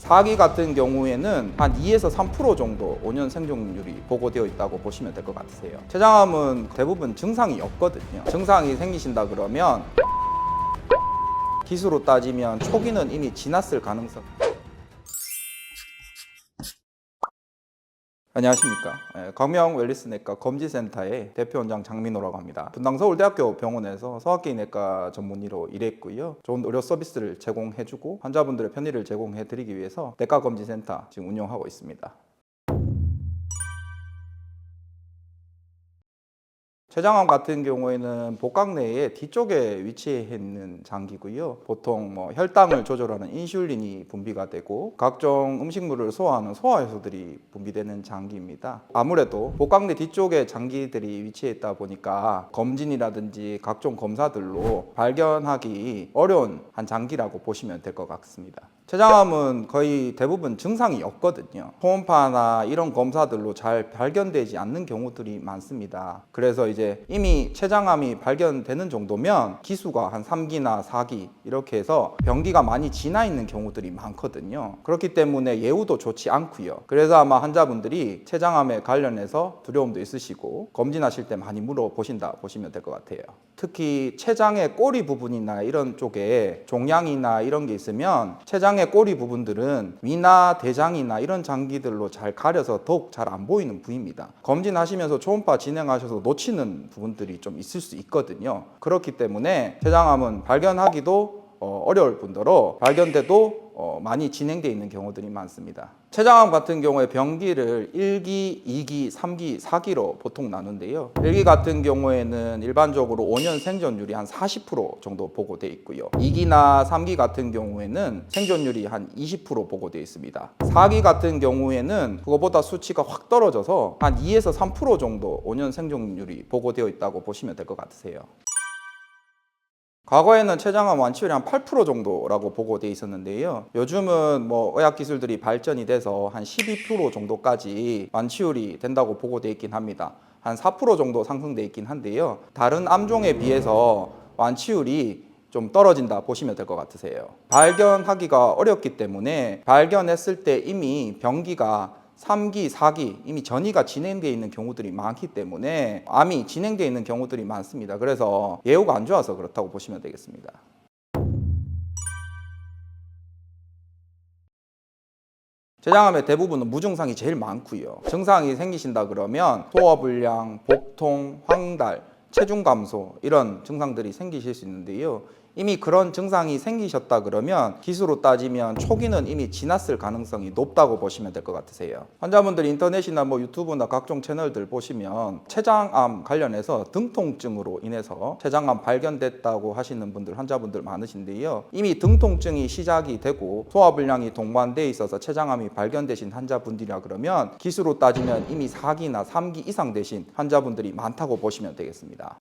사기 같은 경우에는 한 2에서 3% 정도 5년 생존율이 보고되어 있다고 보시면 될 것 같으세요. 췌장암은 대부분 증상이 없거든요. 증상이 생기신다 그러면 기수로 따지면 초기는 이미 지났을 가능성. 안녕하십니까. 광명 웰리스내과 검지센터의 대표원장 장민호라고 합니다. 분당 서울대학교 병원에서 소아기내과 전문의로 일했고요. 좋은 의료 서비스를 제공해주고 환자분들의 편의를 제공해드리기 위해서 내과 검지센터 지금 운영하고 있습니다. 췌장암 같은 경우에는 복강 내의 뒤쪽에 위치해 있는 장기고요. 보통 혈당을 조절하는 인슐린이 분비가 되고 각종 음식물을 소화하는 소화효소들이 분비되는 장기입니다. 아무래도 복강 내 뒤쪽에 장기들이 위치해 있다 보니까 검진이라든지 각종 검사들로 발견하기 어려운 한 장기라고 보시면 될 것 같습니다. 췌장암은 거의 대부분 증상이 없거든요. 초음파나 이런 검사들로 잘 발견되지 않는 경우들이 많습니다. 그래서 이제 이미 췌장암이 발견되는 정도면 기수가 한 3기나 4기 이렇게 해서 병기가 많이 지나 있는 경우들이 많거든요. 그렇기 때문에 예후도 좋지 않고요. 그래서 아마 환자분들이 췌장암에 관련해서 두려움도 있으시고 검진하실 때 많이 물어보신다 보시면 될 것 같아요. 특히 췌장의 꼬리 부분이나 이런 쪽에 종양이나 이런 게 있으면 췌장의 꼬리 부분들은 위나 대장이나 이런 장기들로 잘 가려서 더욱 잘 안 보이는 부위입니다. 검진하시면서 초음파 진행하셔서 놓치는 부분들이 좀 있을 수 있거든요. 그렇기 때문에 췌장암은 발견하기도 어려울 뿐더러 발견돼도 많이 진행되어 있는 경우들이 많습니다. 췌장암 같은 경우에 병기를 1기, 2기, 3기, 4기로 보통 나누는데요. 1기 같은 경우에는 일반적으로 5년 생존율이 한 40% 정도 보고되어 있고요. 2기나 3기 같은 경우에는 생존율이 한 20% 보고되어 있습니다. 4기 같은 경우에는 그거보다 수치가 확 떨어져서 한 2에서 3% 정도 5년 생존율이 보고되어 있다고 보시면 될 것 같으세요. 과거에는 췌장암 완치율이 한 8% 정도라고 보고되어 있었는데요. 요즘은 의학 기술들이 발전이 돼서 한 12% 정도까지 완치율이 된다고 보고되어 있긴 합니다. 한 4% 정도 상승되어 있긴 한데요. 다른 암종에 비해서 완치율이 좀 떨어진다 보시면 될 것 같으세요. 발견하기가 어렵기 때문에 발견했을 때 이미 병기가 3기, 4기 이미 전이가 진행되어 있는 경우들이 많기 때문에 암이 진행되어 있는 경우들이 많습니다. 그래서 예후가 안 좋아서 그렇다고 보시면 되겠습니다. 췌장암의 대부분은 무증상이 제일 많고요. 증상이 생기신다 그러면 소화불량, 복통, 황달, 체중 감소 이런 증상들이 생기실 수 있는데요. 이미 그런 증상이 생기셨다 그러면 기수로 따지면 초기는 이미 지났을 가능성이 높다고 보시면 될 것 같으세요. 환자분들 인터넷이나 유튜브나 각종 채널들 보시면 췌장암 관련해서 등통증으로 인해서 췌장암 발견됐다고 하시는 분들 환자분들 많으신데요. 이미 등통증이 시작이 되고 소화불량이 동반되어 있어서 췌장암이 발견되신 환자분들이라 그러면 기수로 따지면 이미 4기나 3기 이상 되신 환자분들이 많다고 보시면 되겠습니다.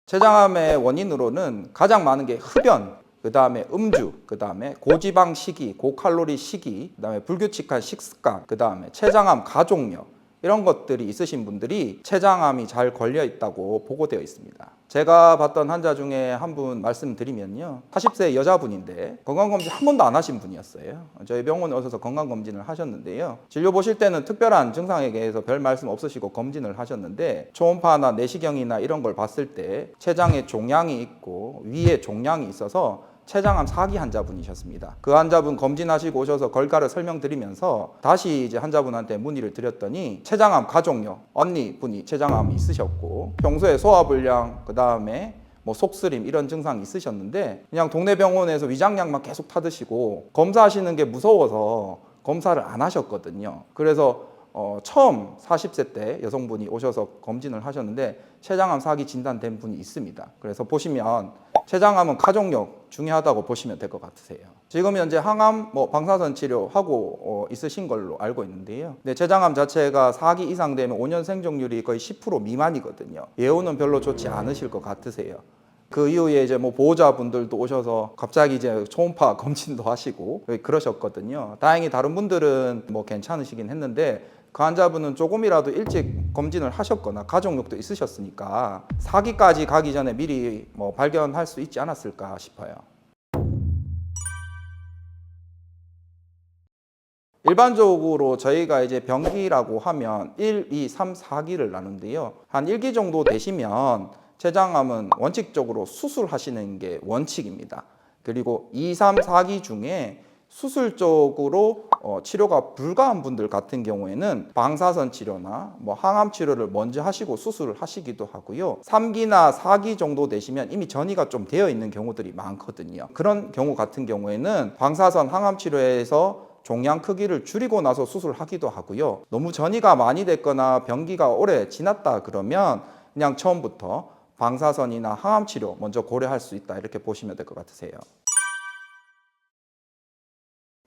췌장암의 원인으로는 가장 많은 게 흡연, 그 다음에 음주, 그 다음에 고지방 식이, 고칼로리 식이, 그 다음에 불규칙한 식습관, 그 다음에 췌장암 가족력 이런 것들이 있으신 분들이 췌장암이 잘 걸려 있다고 보고되어 있습니다. 제가 봤던 환자 중에 한 분 말씀드리면요. 40세 여자분인데 건강검진 한 번도 안 하신 분이었어요. 저희 병원에 오셔서 건강검진을 하셨는데요. 진료 보실 때는 특별한 증상에 대해서 별 말씀 없으시고 검진을 하셨는데 초음파나 내시경이나 이런 걸 봤을 때 췌장에 종양이 있고 위에 종양이 있어서 췌장암 4기 환자분이셨습니다. 그 환자분 검진하시고 오셔서 결과를 설명드리면서 다시 이제 환자분한테 문의를 드렸더니 췌장암 가족력, 언니분이 췌장암이 있으셨고 평소에 소화불량, 그 다음에 속쓰림 이런 증상이 있으셨는데 그냥 동네 병원에서 위장약만 계속 타드시고 검사하시는 게 무서워서 검사를 안 하셨거든요. 그래서 처음 40세 때 여성분이 오셔서 검진을 하셨는데 췌장암 4기 진단된 분이 있습니다. 그래서 보시면 췌장암은 가족력 중요하다고 보시면 될 것 같으세요. 지금 현재 항암, 방사선 치료하고 있으신 걸로 알고 있는데요. 근데 췌장암 자체가 4기 이상 되면 5년 생존율이 거의 10% 미만이거든요. 예후는 별로 좋지 않으실 것 같으세요. 그 이후에 이제 보호자분들도 오셔서 갑자기 이제 초음파 검진도 하시고 그러셨거든요. 다행히 다른 분들은 괜찮으시긴 했는데 그 환자분은 조금이라도 일찍 검진을 하셨거나 가족력도 있으셨으니까 4기까지 가기 전에 미리 발견할 수 있지 않았을까 싶어요. 일반적으로 저희가 이제 병기라고 하면 1, 2, 3, 4기를 나누는데요. 한 1기 정도 되시면 췌장암은 원칙적으로 수술하시는 게 원칙입니다. 그리고 2, 3, 4기 중에 수술적으로 치료가 불가한 분들 같은 경우에는 방사선 치료나 뭐 항암 치료를 먼저 하시고 수술을 하시기도 하고요. 3기나 4기 정도 되시면 이미 전이가 좀 되어 있는 경우들이 많거든요. 그런 경우 같은 경우에는 방사선 항암 치료에서 종양 크기를 줄이고 나서 수술하기도 하고요. 너무 전이가 많이 됐거나 병기가 오래 지났다 그러면 그냥 처음부터 방사선이나 항암 치료 먼저 고려할 수 있다, 이렇게 보시면 될 것 같으세요.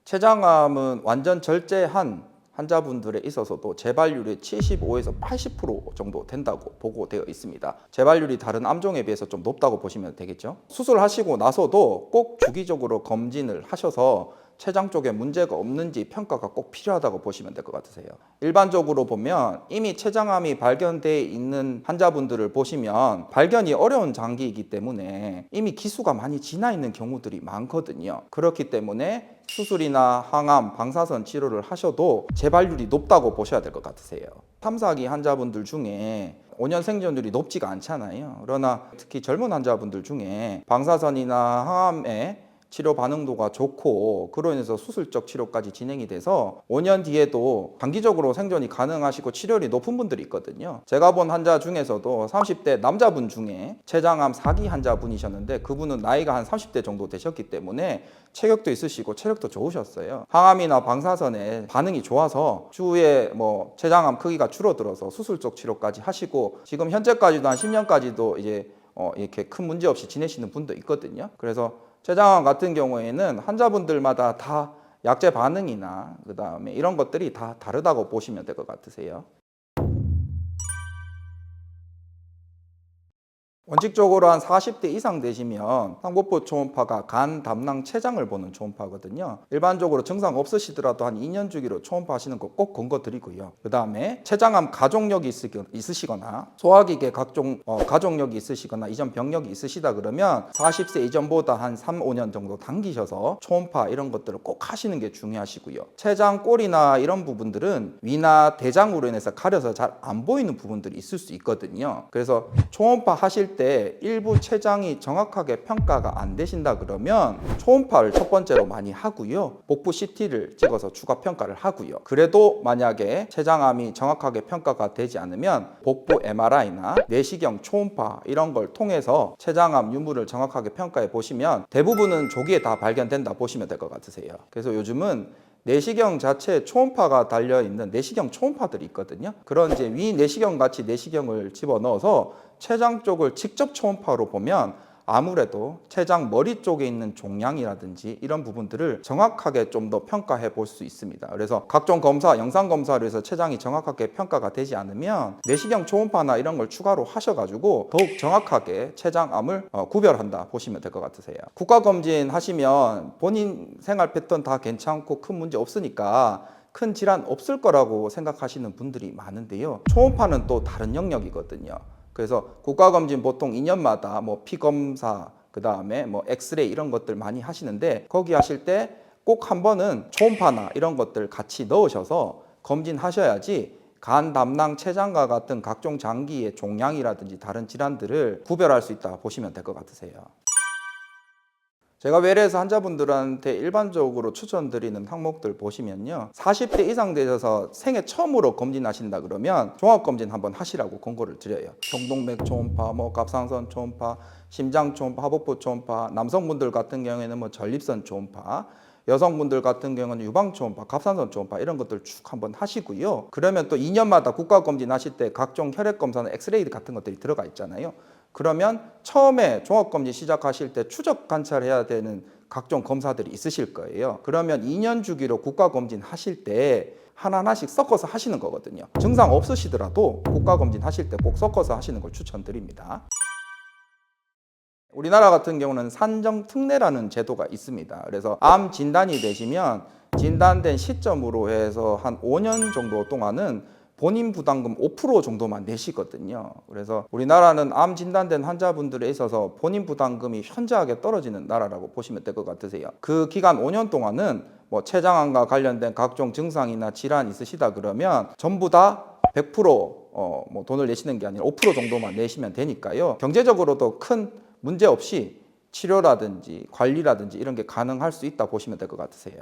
췌장암은 완전 절제한 환자분들에 있어서도 재발률이 75에서 80% 정도 된다고 보고되어 있습니다. 재발률이 다른 암종에 비해서 좀 높다고 보시면 되겠죠. 수술하시고 나서도 꼭 주기적으로 검진을 하셔서 췌장 쪽에 문제가 없는지 평가가 꼭 필요하다고 보시면 될 것 같으세요. 일반적으로 보면 이미 췌장암이 발견되어 있는 환자분들을 보시면 발견이 어려운 장기이기 때문에 이미 기수가 많이 지나 있는 경우들이 많거든요. 그렇기 때문에 수술이나 항암, 방사선 치료를 하셔도 재발률이 높다고 보셔야 될 것 같으세요. 3, 4기 환자분들 중에 5년 생존율이 높지가 않잖아요. 그러나 특히 젊은 환자분들 중에 방사선이나 항암에 치료 반응도가 좋고 그로 인해서 수술적 치료까지 진행이 돼서 5년 뒤에도 장기적으로 생존이 가능하시고 치료율이 높은 분들이 있거든요. 제가 본 환자 중에서도 30대 남자분 중에 췌장암 4기 환자분이셨는데 그분은 나이가 한 30대 정도 되셨기 때문에 체격도 있으시고 체력도 좋으셨어요. 항암이나 방사선에 반응이 좋아서 추후에 뭐 췌장암 크기가 줄어들어서 수술적 치료까지 하시고 지금 현재까지도 한 10년까지도 이제 이렇게 큰 문제 없이 지내시는 분도 있거든요. 그래서 췌장암 같은 경우에는 환자분들마다 다 약제 반응이나 그다음에 이런 것들이 다 다르다고 보시면 될 것 같으세요. 원칙적으로 한 40대 이상 되시면 상복부 초음파가 간, 담낭, 췌장을 보는 초음파거든요. 일반적으로 증상 없으시더라도 한 2년 주기로 초음파 하시는 거 꼭 권고드리고요. 그 다음에 췌장암 가족력이 있으시거나 소화기계 각종 가족력이 있으시거나 이전 병력이 있으시다 그러면 40세 이전보다 한 3, 5년 정도 당기셔서 초음파 이런 것들을 꼭 하시는 게 중요하시고요. 췌장 꼬리나 이런 부분들은 위나 대장으로 인해서 가려서 잘 안 보이는 부분들이 있을 수 있거든요. 그래서 초음파 하실 때 일부 췌장이 정확하게 평가가 안 되신다 그러면 초음파를 첫 번째로 많이 하고요. 복부 CT를 찍어서 추가 평가를 하고요. 그래도 만약에 췌장암이 정확하게 평가가 되지 않으면 복부 MRI나 내시경 초음파 이런 걸 통해서 췌장암 유무를 정확하게 평가해 보시면 대부분은 조기에 다 발견된다 보시면 될 것 같으세요. 그래서 요즘은 내시경 자체에 초음파가 달려있는 내시경 초음파들이 있거든요. 그런 이제 위 내시경 같이 내시경을 집어넣어서 췌장 쪽을 직접 초음파로 보면 아무래도 췌장 머리 쪽에 있는 종양이라든지 이런 부분들을 정확하게 좀 더 평가해 볼 수 있습니다. 그래서 각종 검사, 영상 검사를 해서 췌장이 정확하게 평가가 되지 않으면 내시경 초음파나 이런 걸 추가로 하셔가지고 더욱 정확하게 췌장암을 구별한다 보시면 될 것 같으세요. 국가검진 하시면 본인 생활 패턴 다 괜찮고 큰 문제 없으니까 큰 질환 없을 거라고 생각하시는 분들이 많은데요. 초음파는 또 다른 영역이거든요. 그래서 국가검진 보통 2년마다 뭐 피검사, 그 다음에 뭐 엑스레이 이런 것들 많이 하시는데 거기 하실 때 꼭 한 번은 초음파나 이런 것들 같이 넣으셔서 검진하셔야지 간, 담낭, 췌장과 같은 각종 장기의 종양이라든지 다른 질환들을 구별할 수 있다 보시면 될 것 같으세요. 제가 외래에서 환자분들한테 일반적으로 추천드리는 항목들 보시면요. 40대 이상 되셔서 생애 처음으로 검진하신다 그러면 종합검진 한번 하시라고 권고를 드려요. 경동맥 초음파, 뭐 갑상선 초음파, 심장 초음파, 하복부 초음파, 남성분들 같은 경우에는 뭐 전립선 초음파, 여성분들 같은 경우는 유방 초음파, 갑상선 초음파 이런 것들 쭉 한번 하시고요. 그러면 또 2년마다 국가검진 하실 때 각종 혈액검사나 엑스레이 같은 것들이 들어가 있잖아요. 그러면 처음에 종합검진 시작하실 때 추적 관찰해야 되는 각종 검사들이 있으실 거예요. 그러면 2년 주기로 국가검진 하실 때 하나하나씩 섞어서 하시는 거거든요. 증상 없으시더라도 국가검진 하실 때 꼭 섞어서 하시는 걸 추천드립니다. 우리나라 같은 경우는 산정특례라는 제도가 있습니다. 그래서 암 진단이 되시면 진단된 시점으로 해서 한 5년 정도 동안은 본인 부담금 5% 정도만 내시거든요. 그래서 우리나라는 암 진단된 환자분들에 있어서 본인 부담금이 현저하게 떨어지는 나라라고 보시면 될 것 같으세요. 그 기간 5년 동안은 뭐 췌장암과 관련된 각종 증상이나 질환이 있으시다 그러면 전부 다 100% 뭐 돈을 내시는 게 아니라 5% 정도만 내시면 되니까요. 경제적으로도 큰 문제 없이 치료라든지 관리라든지 이런 게 가능할 수 있다 보시면 될 것 같으세요.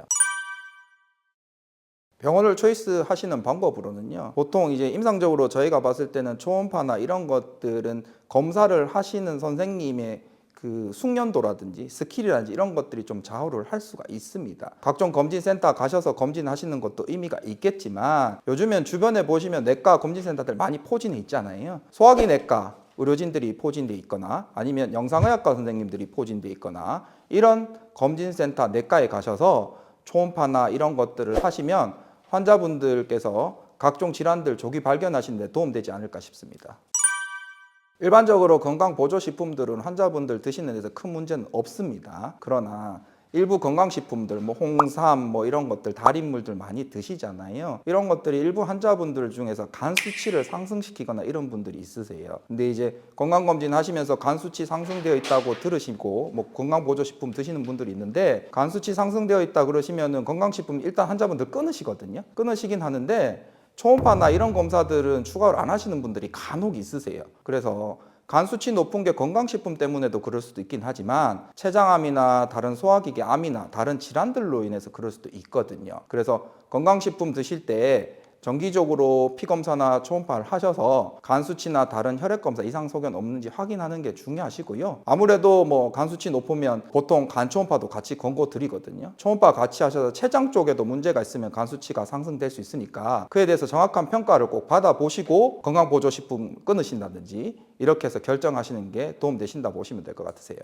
병원을 초이스 하시는 방법으로는요. 보통 이제 임상적으로 저희가 봤을 때는 초음파나 이런 것들은 검사를 하시는 선생님의 그 숙련도라든지 스킬이라든지 이런 것들이 좀 좌우를 할 수가 있습니다. 각종 검진센터 가셔서 검진하시는 것도 의미가 있겠지만 요즘엔 주변에 보시면 내과 검진센터들 많이 포진해 있잖아요. 소화기 내과 의료진들이 포진돼 있거나 아니면 영상의학과 선생님들이 포진돼 있거나 이런 검진센터 내과에 가셔서 초음파나 이런 것들을 하시면 환자분들께서 각종 질환들 조기 발견하시는 데 도움되지 않을까 싶습니다. 일반적으로 건강보조식품들은 환자분들 드시는 데서 큰 문제는 없습니다. 그러나 일부 건강식품들, 뭐 홍삼, 뭐 이런 것들, 달인물들 많이 드시잖아요. 이런 것들이 일부 환자분들 중에서 간 수치를 상승시키거나 이런 분들이 있으세요. 근데 이제 건강검진 하시면서 간 수치 상승되어 있다고 들으시고, 뭐 건강보조식품 드시는 분들이 있는데, 간 수치 상승되어 있다 그러시면은 건강식품 일단 환자분들 끊으시거든요. 끊으시긴 하는데, 초음파나 이런 검사들은 추가로 안 하시는 분들이 간혹 있으세요. 그래서 간 수치 높은 게 건강식품 때문에도 그럴 수도 있긴 하지만 췌장암이나 다른 소화기계 암이나 다른 질환들로 인해서 그럴 수도 있거든요. 그래서 건강식품 드실 때 정기적으로 피검사나 초음파를 하셔서 간 수치나 다른 혈액 검사 이상 소견 없는지 확인하는 게 중요하시고요. 아무래도 뭐 간 수치 높으면 보통 간 초음파도 같이 권고 드리거든요. 초음파 같이 하셔서 췌장 쪽에도 문제가 있으면 간 수치가 상승될 수 있으니까 그에 대해서 정확한 평가를 꼭 받아보시고 건강보조식품 끊으신다든지 이렇게 해서 결정하시는 게 도움되신다 보시면 될 것 같으세요.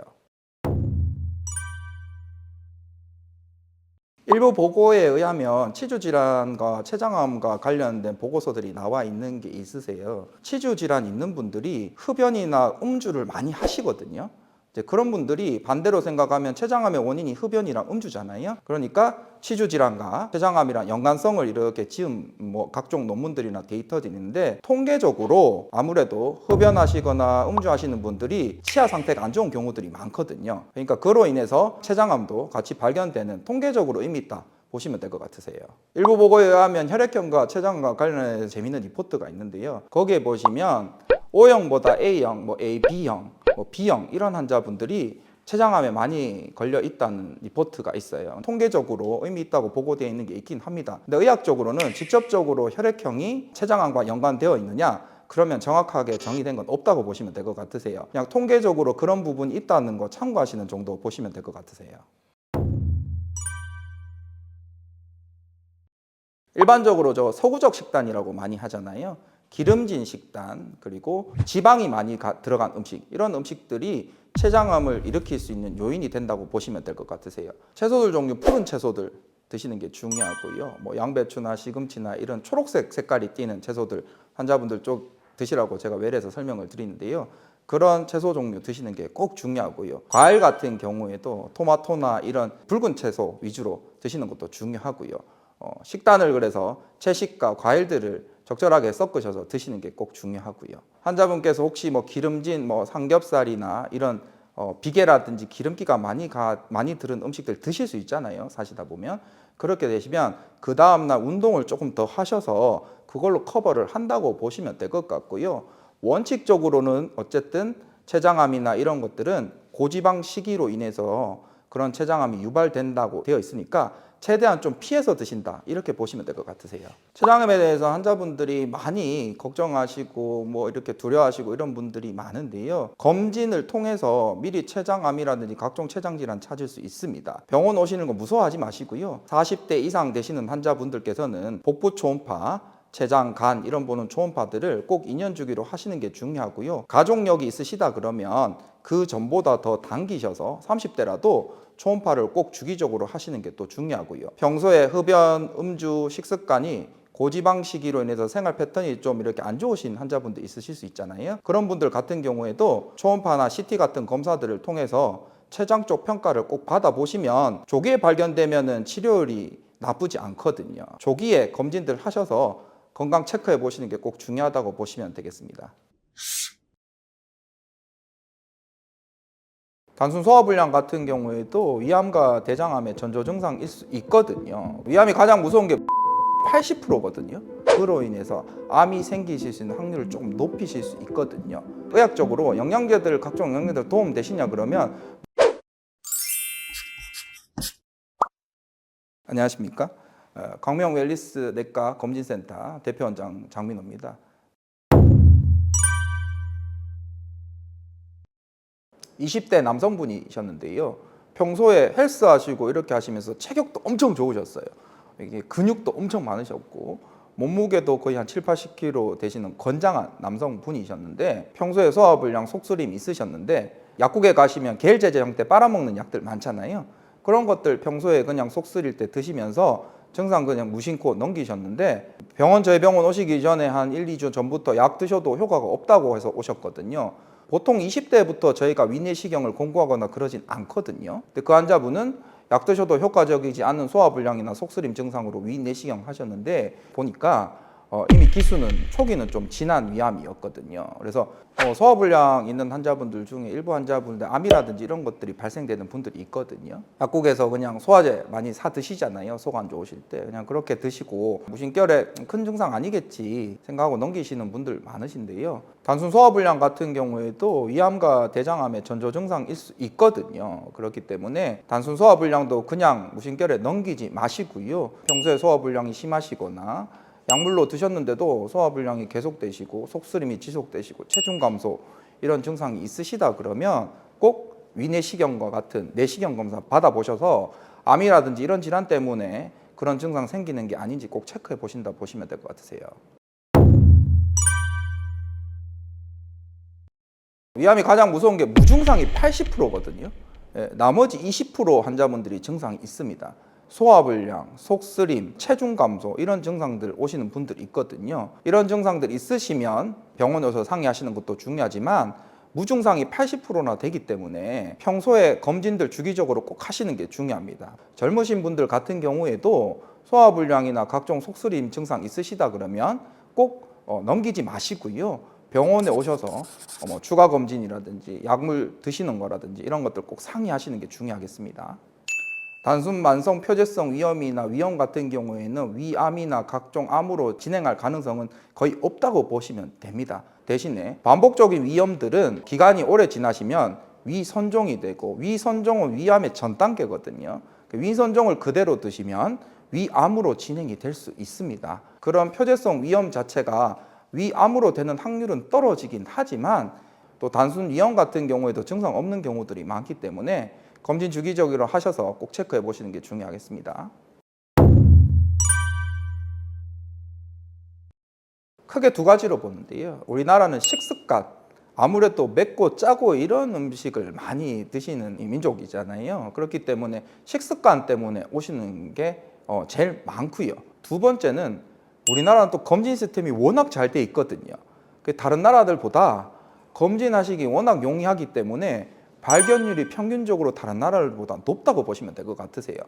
일부 보고에 의하면 치주질환과 췌장암과 관련된 보고서들이 나와 있는 게 있으세요. 치주질환 있는 분들이 흡연이나 음주를 많이 하시거든요. 이제 그런 분들이 반대로 생각하면 췌장암의 원인이 흡연이랑 음주잖아요. 그러니까 치주질환과 췌장암이랑 연관성을 이렇게 지은 뭐 각종 논문들이나 데이터들이 있는데 통계적으로 아무래도 흡연하시거나 음주하시는 분들이 치아 상태가 안 좋은 경우들이 많거든요. 그러니까 그로 인해서 췌장암도 같이 발견되는 통계적으로 의미 있다 보시면 될 것 같으세요. 일부 보고에 의하면 혈액형과 췌장암과 관련해서 재미있는 리포트가 있는데요. 거기에 보시면 O형보다 A형, 뭐 A, B형, 뭐 B형 이런 환자분들이 췌장암에 많이 걸려 있다는 리포트가 있어요. 통계적으로 의미 있다고 보고되어 있는 게 있긴 합니다. 근데 의학적으로는 직접적으로 혈액형이 췌장암과 연관되어 있느냐? 그러면 정확하게 정의된 건 없다고 보시면 될 것 같으세요. 그냥 통계적으로 그런 부분이 있다는 거 참고하시는 정도 보시면 될 것 같으세요. 일반적으로 저 서구적 식단이라고 많이 하잖아요. 기름진 식단, 그리고 지방이 많이 들어간 음식, 이런 음식들이 췌장암을 일으킬 수 있는 요인이 된다고 보시면 될 것 같으세요. 채소들 종류, 푸른 채소들 드시는 게 중요하고요. 뭐 양배추나 시금치나 이런 초록색 색깔이 띠는 채소들 환자분들 쪽 드시라고 제가 외래에서 설명을 드리는데요. 그런 채소 종류 드시는 게 꼭 중요하고요. 과일 같은 경우에도 토마토나 이런 붉은 채소 위주로 드시는 것도 중요하고요. 식단을 그래서 채식과 과일들을 적절하게 섞으셔서 드시는 게 꼭 중요하고요. 환자분께서 혹시 뭐 기름진 뭐 삼겹살이나 이런 비계라든지 기름기가 많이 들은 음식들 드실 수 있잖아요. 사시다 보면. 그렇게 되시면 그 다음날 운동을 조금 더 하셔서 그걸로 커버를 한다고 보시면 될 것 같고요. 원칙적으로는 어쨌든 췌장암이나 이런 것들은 고지방 식이로 인해서 그런 췌장암이 유발된다고 되어 있으니까 최대한 좀 피해서 드신다 이렇게 보시면 될 것 같으세요. 췌장암에 대해서 환자분들이 많이 걱정하시고 뭐 이렇게 두려워하시고 이런 분들이 많은데요. 검진을 통해서 미리 췌장암이라든지 각종 췌장질환 찾을 수 있습니다. 병원 오시는 거 무서워하지 마시고요. 40대 이상 되시는 환자분들께서는 복부 초음파, 췌장, 간 이런 보는 초음파들을 꼭 2년 주기로 하시는 게 중요하고요. 가족력이 있으시다 그러면 그 전보다 더 당기셔서 30대라도 초음파를 꼭 주기적으로 하시는 게 또 중요하고요. 평소에 흡연, 음주, 식습관이 고지방 식이로 인해서 생활 패턴이 좀 이렇게 안 좋으신 환자분들 있으실 수 있잖아요. 그런 분들 같은 경우에도 초음파나 CT 같은 검사들을 통해서 췌장 쪽 평가를 꼭 받아보시면 조기에 발견되면은 치료율이 나쁘지 않거든요. 조기에 검진들 하셔서 건강 체크해 보시는 게 꼭 중요하다고 보시면 되겠습니다. 단순 소화불량 같은 경우에도 위암과 대장암의 전조 증상일 수 있거든요. 위암이 가장 무서운 게 80%거든요. 그로 인해서 암이 생기실 수 있는 확률을 조금 높이실 수 있거든요. 의학적으로 영양제들, 각종 영양제들 도움 되시냐 그러면 안녕하십니까? 광명 웰리스 내과 검진센터 대표원장 장민호입니다. 20대 남성분이셨는데요. 평소에 헬스 하시고 이렇게 하시면서 체격도 엄청 좋으셨어요. 이게 근육도 엄청 많으셨고 몸무게도 거의 한 7, 80kg 되시는 건장한 남성분이셨는데 평소에 소화불량, 속쓰림 있으셨는데 약국에 가시면 겔 제제 형태 빨아먹는 약들 많잖아요. 그런 것들 평소에 그냥 속 쓰릴 때 드시면서 증상 그냥 무심코 넘기셨는데 저희 병원 오시기 전에 한 1, 2주 전부터 약 드셔도 효과가 없다고 해서 오셨거든요. 보통 20대부터 저희가 위내시경을 권고하거나 그러진 않거든요. 근데 그 환자분은 약 드셔도 효과적이지 않은 소화불량이나 속쓰림 증상으로 위내시경 하셨는데 보니까 이미 기수는 초기는 좀 진한 위암이었거든요. 그래서 소화불량 있는 환자분들 중에 일부 환자분들 암이라든지 이런 것들이 발생되는 분들이 있거든요. 약국에서 그냥 소화제 많이 사 드시잖아요. 속 안 좋으실 때 그냥 그렇게 드시고 무심결에 큰 증상 아니겠지 생각하고 넘기시는 분들 많으신데요. 단순 소화불량 같은 경우에도 위암과 대장암의 전조 증상일 수 있거든요. 그렇기 때문에 단순 소화불량도 그냥 무심결에 넘기지 마시고요. 평소에 소화불량이 심하시거나 약물로 드셨는데도 소화불량이 계속되시고 속쓰림이 지속되시고 체중 감소 이런 증상이 있으시다 그러면 꼭 위내시경과 같은 내시경 검사 받아보셔서 암이라든지 이런 질환 때문에 그런 증상 생기는 게 아닌지 꼭 체크해 보신다 보시면 될 것 같으세요. 위암이 가장 무서운 게 무증상이 80%거든요. 나머지 20% 환자분들이 증상이 있습니다. 소화불량, 속쓰림, 체중 감소 이런 증상들 오시는 분들 있거든요. 이런 증상들 있으시면 병원에 서 상의하시는 것도 중요하지만 무증상이 80%나 되기 때문에 평소에 검진들 주기적으로 꼭 하시는 게 중요합니다. 젊으신 분들 같은 경우에도 소화불량이나 각종 속쓰림 증상 있으시다 그러면 꼭 넘기지 마시고요. 병원에 오셔서 추가 검진이라든지 약물 드시는 거라든지 이런 것들 꼭 상의하시는 게 중요하겠습니다. 단순 만성 표재성 위염이나 위염 같은 경우에는 위암이나 각종 암으로 진행할 가능성은 거의 없다고 보시면 됩니다. 대신에 반복적인 위염들은 기간이 오래 지나시면 위선종이 되고 위선종은 위암의 전 단계거든요. 위선종을 그대로 드시면 위암으로 진행이 될 수 있습니다. 그런 표재성 위염 자체가 위암으로 되는 확률은 떨어지긴 하지만 또 단순 위염 같은 경우에도 증상 없는 경우들이 많기 때문에 검진 주기적으로 하셔서 꼭 체크해 보시는 게 중요하겠습니다. 크게 두 가지로 보는데요. 우리나라는 식습관, 아무래도 맵고 짜고 이런 음식을 많이 드시는 민족이잖아요. 그렇기 때문에 식습관 때문에 오시는 게 제일 많고요. 두 번째는 우리나라는 또 검진 시스템이 워낙 잘 돼 있거든요. 다른 나라들보다 검진하시기 워낙 용이하기 때문에 발견율이 평균적으로 다른 나라들보다 높다고 보시면 될 것 같으세요.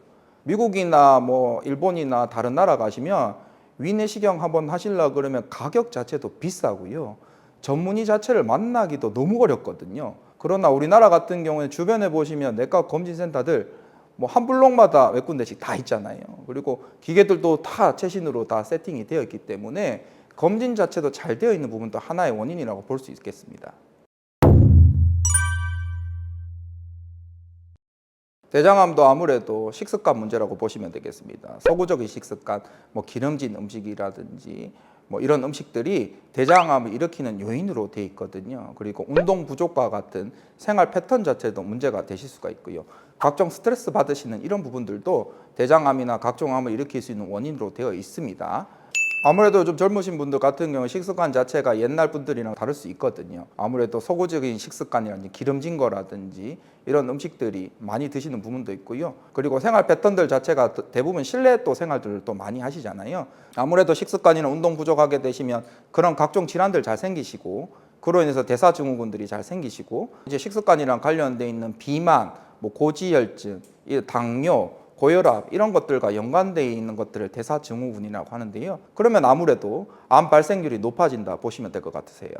미국이나 일본이나 다른 나라 가시면 위내시경 한번 하시려고 그러면 가격 자체도 비싸고요. 전문의 자체를 만나기도 너무 어렵거든요. 그러나 우리나라 같은 경우에 주변에 보시면 내과 검진센터들 한 블록마다 몇 군데씩 다 있잖아요. 그리고 기계들도 다 최신으로 다 세팅이 되어 있기 때문에 검진 자체도 잘 되어 있는 부분도 하나의 원인이라고 볼 수 있겠습니다. 대장암도 아무래도 식습관 문제라고 보시면 되겠습니다. 서구적인 식습관, 기름진 음식이라든지 이런 음식들이 대장암을 일으키는 요인으로 되어 있거든요. 그리고 운동 부족과 같은 생활 패턴 자체도 문제가 되실 수가 있고요. 각종 스트레스 받으시는 이런 부분들도 대장암이나 각종 암을 일으킬 수 있는 원인으로 되어 있습니다. 아무래도 좀 젊으신 분들 같은 경우 식습관 자체가 옛날 분들이랑 다를 수 있거든요. 아무래도 서구적인 식습관이라든지 기름진 거라든지 이런 음식들이 많이 드시는 부분도 있고요. 그리고 생활 패턴들 자체가 대부분 실내 또 생활들을 또 많이 하시잖아요. 아무래도 식습관이나 운동 부족하게 되시면 그런 각종 질환들 잘 생기시고 그로 인해서 대사증후군들이 잘 생기시고 이제 식습관이랑 관련돼 있는 비만, 고지혈증, 당뇨, 고혈압 이런 것들과 연관되어 있는 것들을 대사증후군이라고 하는데요. 그러면 아무래도 암 발생률이 높아진다 보시면 될 것 같으세요.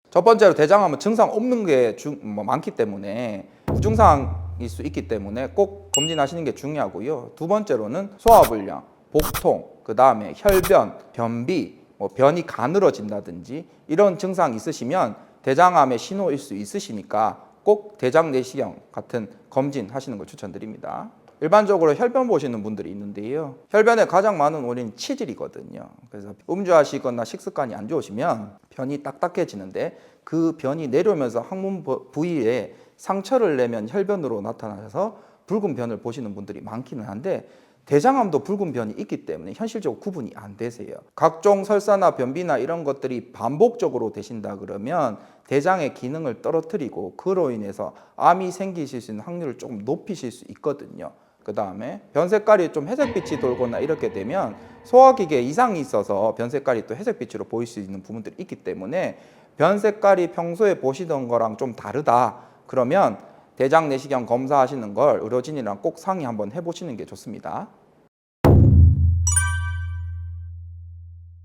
첫 번째로 대장암은 증상 없는 게 많기 때문에 부증상일 수 있기 때문에 꼭 검진하시는 게 중요하고요. 두 번째로는 소화불량, 복통, 그 다음에 혈변, 변비, 변이 가늘어진다든지 이런 증상이 있으시면 대장암의 신호일 수 있으시니까 꼭 대장 내시경 같은 검진 하시는 걸 추천드립니다. 일반적으로 혈변 보시는 분들이 있는데요. 혈변의 가장 많은 원인은 치질이거든요. 그래서 음주하시거나 식습관이 안 좋으시면 변이 딱딱해지는데 그 변이 내려오면서 항문 부위에 상처를 내면 혈변으로 나타나서 붉은 변을 보시는 분들이 많기는 한데 대장암도 붉은 변이 있기 때문에 현실적으로 구분이 안 되세요. 각종 설사나 변비나 이런 것들이 반복적으로 되신다 그러면 대장의 기능을 떨어뜨리고 그로 인해서 암이 생기실 수 있는 확률을 조금 높이실 수 있거든요. 그 다음에 변 색깔이 좀 회색빛이 돌거나 이렇게 되면 소화기계에 이상이 있어서 변 색깔이 또 회색빛으로 보일 수 있는 부분들이 있기 때문에 변 색깔이 평소에 보시던 거랑 좀 다르다 그러면 대장 내시경 검사하시는 걸 의료진이랑 꼭 상의 한번 해보시는 게 좋습니다.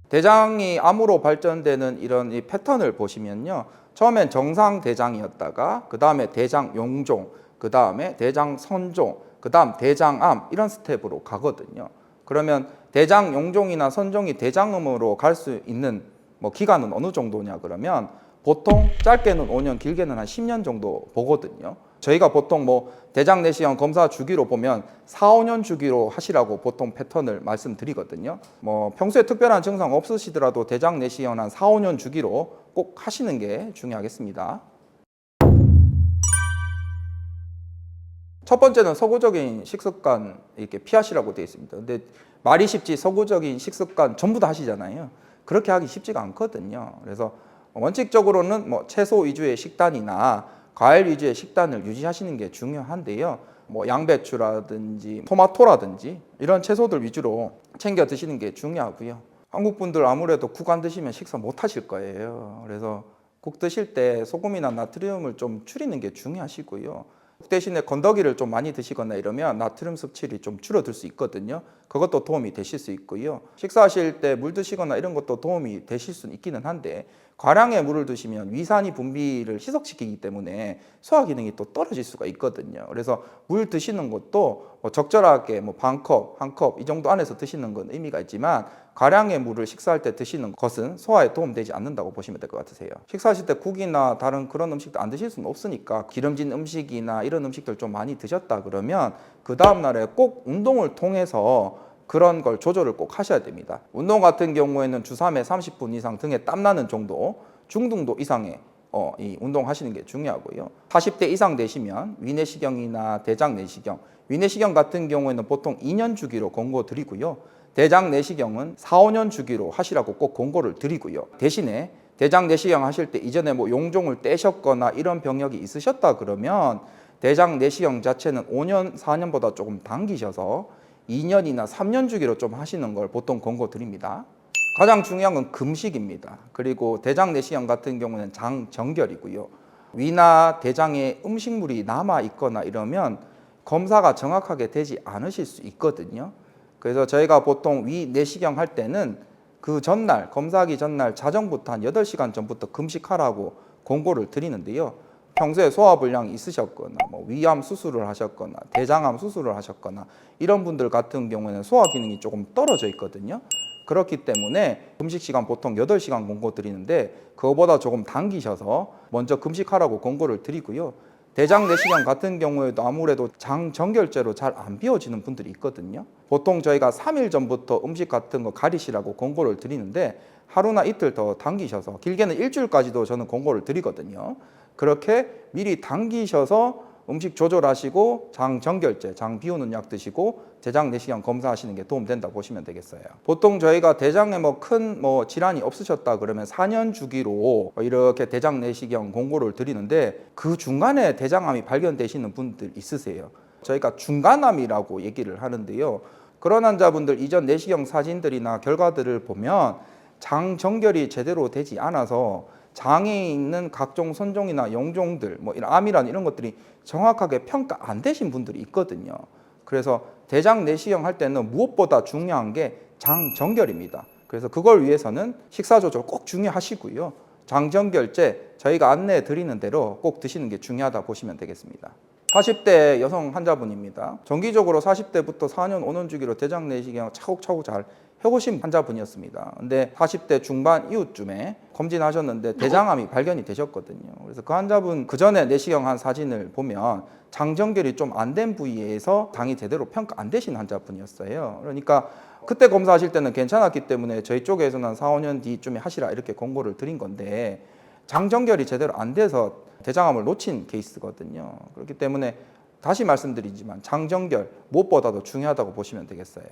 대장이 암으로 발전되는 이런 이 패턴을 보시면요. 처음엔 정상 대장이었다가 그 다음에 대장 용종, 그 다음에 대장 선종, 그 다음 대장암 이런 스텝으로 가거든요. 그러면 대장 용종이나 선종이 대장암으로 갈 수 있는 기간은 어느 정도냐 그러면 보통 짧게는 5년, 길게는 한 10년 정도 보거든요. 저희가 보통 대장 내시경 검사 주기로 보면 4, 5년 주기로 하시라고 보통 패턴을 말씀드리거든요. 평소에 특별한 증상 없으시더라도 대장 내시경 한 4, 5년 주기로 꼭 하시는 게 중요하겠습니다. 첫 번째는 서구적인 식습관 이렇게 피하시라고 되어 있습니다. 근데 말이 쉽지 서구적인 식습관 전부 다 하시잖아요. 그렇게 하기 쉽지가 않거든요. 그래서 원칙적으로는 채소 위주의 식단이나 과일 위주의 식단을 유지하시는 게 중요한데요. 양배추라든지 토마토라든지 이런 채소들 위주로 챙겨 드시는 게 중요하고요. 한국 분들 아무래도 국 안 드시면 식사 못 하실 거예요. 그래서 국 드실 때 소금이나 나트륨을 좀 줄이는 게 중요하시고요. 국 대신에 건더기를 좀 많이 드시거나 이러면 나트륨 섭취율이 좀 줄어들 수 있거든요. 그것도 도움이 되실 수 있고요. 식사하실 때 물 드시거나 이런 것도 도움이 되실 수는 있기는 한데 과량의 물을 드시면 위산이 분비를 희석시키기 때문에 소화 기능이 또 떨어질 수가 있거든요. 그래서 물 드시는 것도 적절하게 반 컵, 한 컵 이 정도 안에서 드시는 건 의미가 있지만 과량의 물을 식사할 때 드시는 것은 소화에 도움되지 않는다고 보시면 될 것 같으세요. 식사하실 때 국이나 다른 그런 음식도 안 드실 수는 없으니까 기름진 음식이나 이런 음식들 좀 많이 드셨다 그러면 그 다음 날에 꼭 운동을 통해서 그런 걸 조절을 꼭 하셔야 됩니다. 운동 같은 경우에는 주 3회 30분 이상 등에 땀나는 정도, 중등도 이상의 이 운동하시는 게 중요하고요. 40대 이상 되시면 위내시경이나 대장 내시경, 위내시경 같은 경우에는 보통 2년 주기로 권고 드리고요. 대장 내시경은 4, 5년 주기로 하시라고 꼭 권고를 드리고요. 대신에 대장 내시경 하실 때 이전에 용종을 떼셨거나 이런 병력이 있으셨다 그러면 대장 내시경 자체는 5년, 4년보다 조금 당기셔서 2년이나 3년 주기로 좀 하시는 걸 보통 권고 드립니다. 가장 중요한 건 금식입니다. 그리고 대장 내시경 같은 경우는 장 정결이고요. 위나 대장에 음식물이 남아 있거나 이러면 검사가 정확하게 되지 않으실 수 있거든요. 그래서 저희가 보통 위 내시경 할 때는 그 전날, 검사하기 전날 자정부터 한 8시간 전부터 금식하라고 권고를 드리는데요. 평소에 소화불량이 있으셨거나 위암 수술을 하셨거나 대장암 수술을 하셨거나 이런 분들 같은 경우에는 소화 기능이 조금 떨어져 있거든요. 그렇기 때문에 금식 시간 보통 8시간 권고 드리는데 그거보다 조금 당기셔서 먼저 금식하라고 권고를 드리고요. 대장 내시경 같은 경우에도 아무래도 장 정결제로 잘 안 비워지는 분들이 있거든요. 보통 저희가 3일 전부터 음식 같은 거 가리시라고 권고를 드리는데 하루나 이틀 더 당기셔서 길게는 일주일까지도 저는 권고를 드리거든요. 그렇게 미리 당기셔서 음식 조절하시고 장 정결제, 장 비우는 약 드시고 대장 내시경 검사하시는 게 도움된다고 보시면 되겠어요. 보통 저희가 대장에 큰 질환이 없으셨다 그러면 4년 주기로 이렇게 대장 내시경 권고를 드리는데 그 중간에 대장암이 발견되시는 분들 있으세요. 저희가 중간암이라고 얘기를 하는데요. 그런 환자분들 이전 내시경 사진들이나 결과들을 보면 장 정결이 제대로 되지 않아서 장에 있는 각종 선종이나 영종들, 뭐 이런 암이란 이런 것들이 정확하게 평가 안 되신 분들이 있거든요. 그래서 대장 내시경 할 때는 무엇보다 중요한 게 장정결입니다. 그래서 그걸 위해서는 식사 조절 꼭 중요하시고요. 장정결제 저희가 안내해 드리는 대로 꼭 드시는 게 중요하다 보시면 되겠습니다. 40대 여성 환자분입니다. 정기적으로 40대부터 4년, 5년 주기로 대장 내시경 차곡차곡 잘 해오신 환자분이었습니다. 근데 40대 중반 이후쯤에 검진하셨는데 대장암이 발견이 되셨거든요. 그래서 그 환자분 그 전에 내시경 한 사진을 보면 장정결이 좀 안 된 부위에서 장이 제대로 평가 안 되신 환자분이었어요. 그러니까 그때 검사하실 때는 괜찮았기 때문에 저희 쪽에서는 한 4, 5년 뒤쯤에 하시라 이렇게 권고를 드린 건데 장정결이 제대로 안 돼서 대장암을 놓친 케이스거든요. 그렇기 때문에 다시 말씀드리지만 장정결 무엇보다도 중요하다고 보시면 되겠어요.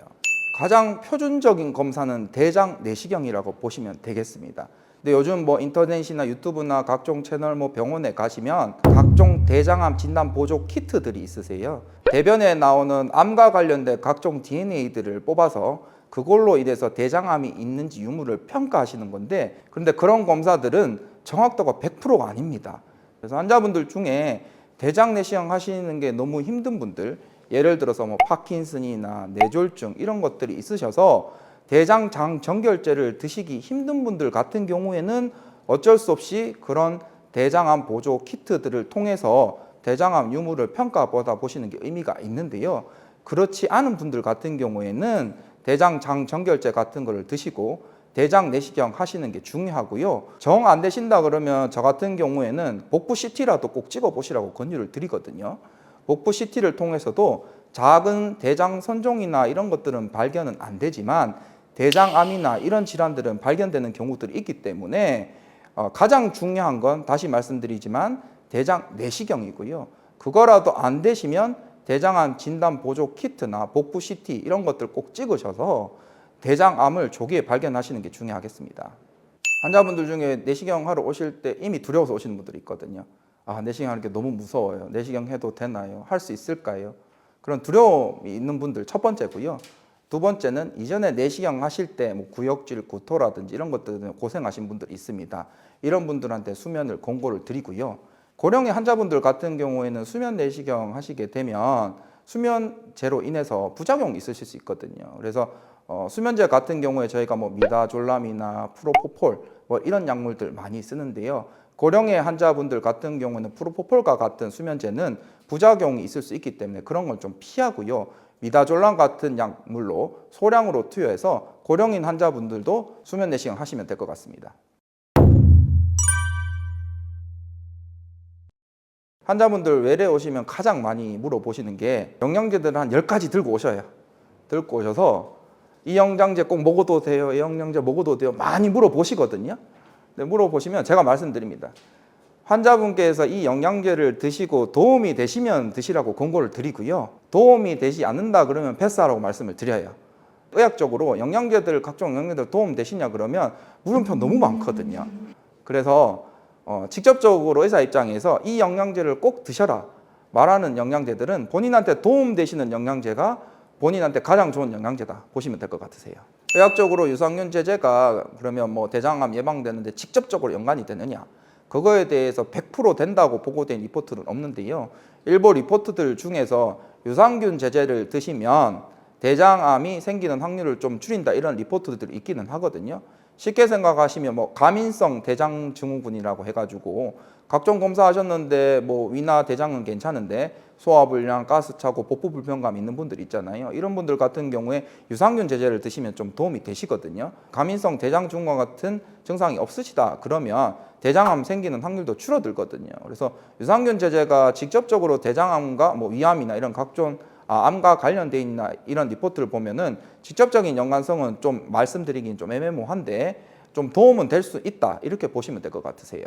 가장 표준적인 검사는 대장 내시경이라고 보시면 되겠습니다. 근데 요즘 뭐 인터넷이나 유튜브나 각종 채널 뭐 병원에 가시면 각종 대장암 진단 보조 키트들이 있으세요. 대변에 나오는 암과 관련된 각종 DNA들을 뽑아서 그걸로 인해서 대장암이 있는지 유무를 평가하시는 건데, 그런데 그런 검사들은 정확도가 100%가 아닙니다. 그래서 환자분들 중에 대장 내시경 하시는 게 너무 힘든 분들, 예를 들어서 뭐 파킨슨이나 뇌졸중 이런 것들이 있으셔서 대장 장정결제를 드시기 힘든 분들 같은 경우에는 어쩔 수 없이 그런 대장암 보조 키트들을 통해서 대장암 유무를 평가받아 보시는 게 의미가 있는데요. 그렇지 않은 분들 같은 경우에는 대장 장정결제 같은 거를 드시고 대장 내시경 하시는 게 중요하고요. 정 안 되신다 그러면 저 같은 경우에는 복부 CT라도 꼭 찍어 보시라고 권유를 드리거든요. 복부 CT를 통해서도 작은 대장 선종이나 이런 것들은 발견은 안 되지만 대장암이나 이런 질환들은 발견되는 경우들이 있기 때문에 가장 중요한 건 다시 말씀드리지만 대장 내시경이고요. 그거라도 안 되시면 대장암 진단 보조 키트나 복부 CT 이런 것들 꼭 찍으셔서 대장암을 조기에 발견하시는 게 중요하겠습니다. 환자분들 중에 내시경 하러 오실 때 이미 두려워서 오시는 분들이 있거든요. 아, 내시경 하는 게 너무 무서워요. 내시경 해도 되나요? 할 수 있을까요? 그런 두려움이 있는 분들 첫 번째고요. 두 번째는 이전에 내시경 하실 때 뭐 구역질, 구토라든지 이런 것들 고생하신 분들이 있습니다. 이런 분들한테 수면을 권고를 드리고요. 고령의 환자분들 같은 경우에는 수면 내시경 하시게 되면 수면제로 인해서 부작용이 있으실 수 있거든요. 그래서 수면제 같은 경우에 저희가 뭐 미다졸람이나 프로포폴 뭐 이런 약물들 많이 쓰는데요. 고령의 환자분들 같은 경우는 프로포폴과 같은 수면제는 부작용이 있을 수 있기 때문에 그런 걸 좀 피하고요. 미다졸람 같은 약물로 소량으로 투여해서 고령인 환자분들도 수면 내시경 하시면 될 것 같습니다. 환자분들 외래 오시면 가장 많이 물어보시는 게 영양제들을 한 10가지 들고 오셔요. 들고 오셔서 이 영양제 꼭 먹어도 돼요? 이 영양제 먹어도 돼요? 많이 물어보시거든요. 근데 물어보시면 제가 말씀드립니다. 환자분께서 이 영양제를 드시고 도움이 되시면 드시라고 권고를 드리고요. 도움이 되지 않는다 그러면 패스하라고 말씀을 드려요. 의학적으로 영양제들, 각종 영양제들 도움 되시냐 그러면 물음표 너무 많거든요. 그래서 직접적으로 의사 입장에서 이 영양제를 꼭 드셔라 말하는 영양제들은 본인한테 도움 되시는 영양제가 본인한테 가장 좋은 영양제다 보시면 될 것 같으세요. 의학적으로 유산균 제제가 그러면 뭐 대장암 예방되는데 직접적으로 연관이 되느냐? 그거에 대해서 100% 된다고 보고된 리포트는 없는데요. 일부 리포트들 중에서 유산균 제제를 드시면 대장암이 생기는 확률을 좀 줄인다 이런 리포트들이 있기는 하거든요. 쉽게 생각하시면 뭐 가민성 대장 증후군이라고 해가지고 각종 검사하셨는데 뭐 위나 대장은 괜찮은데 소화불량, 가스차고, 복부불편감 있는 분들 있잖아요. 이런 분들 같은 경우에 유산균 제제를 드시면 좀 도움이 되시거든요. 가민성 대장 증후군 같은 증상이 없으시다 그러면 대장암 생기는 확률도 줄어들거든요. 그래서 유산균 제제가 직접적으로 대장암과 뭐 위암이나 이런 각종 암과 관련돼 있나 이런 리포트를 보면은 직접적인 연관성은 좀 말씀드리긴 좀 애매모호한데 좀 도움은 될 수 있다 이렇게 보시면 될 것 같으세요.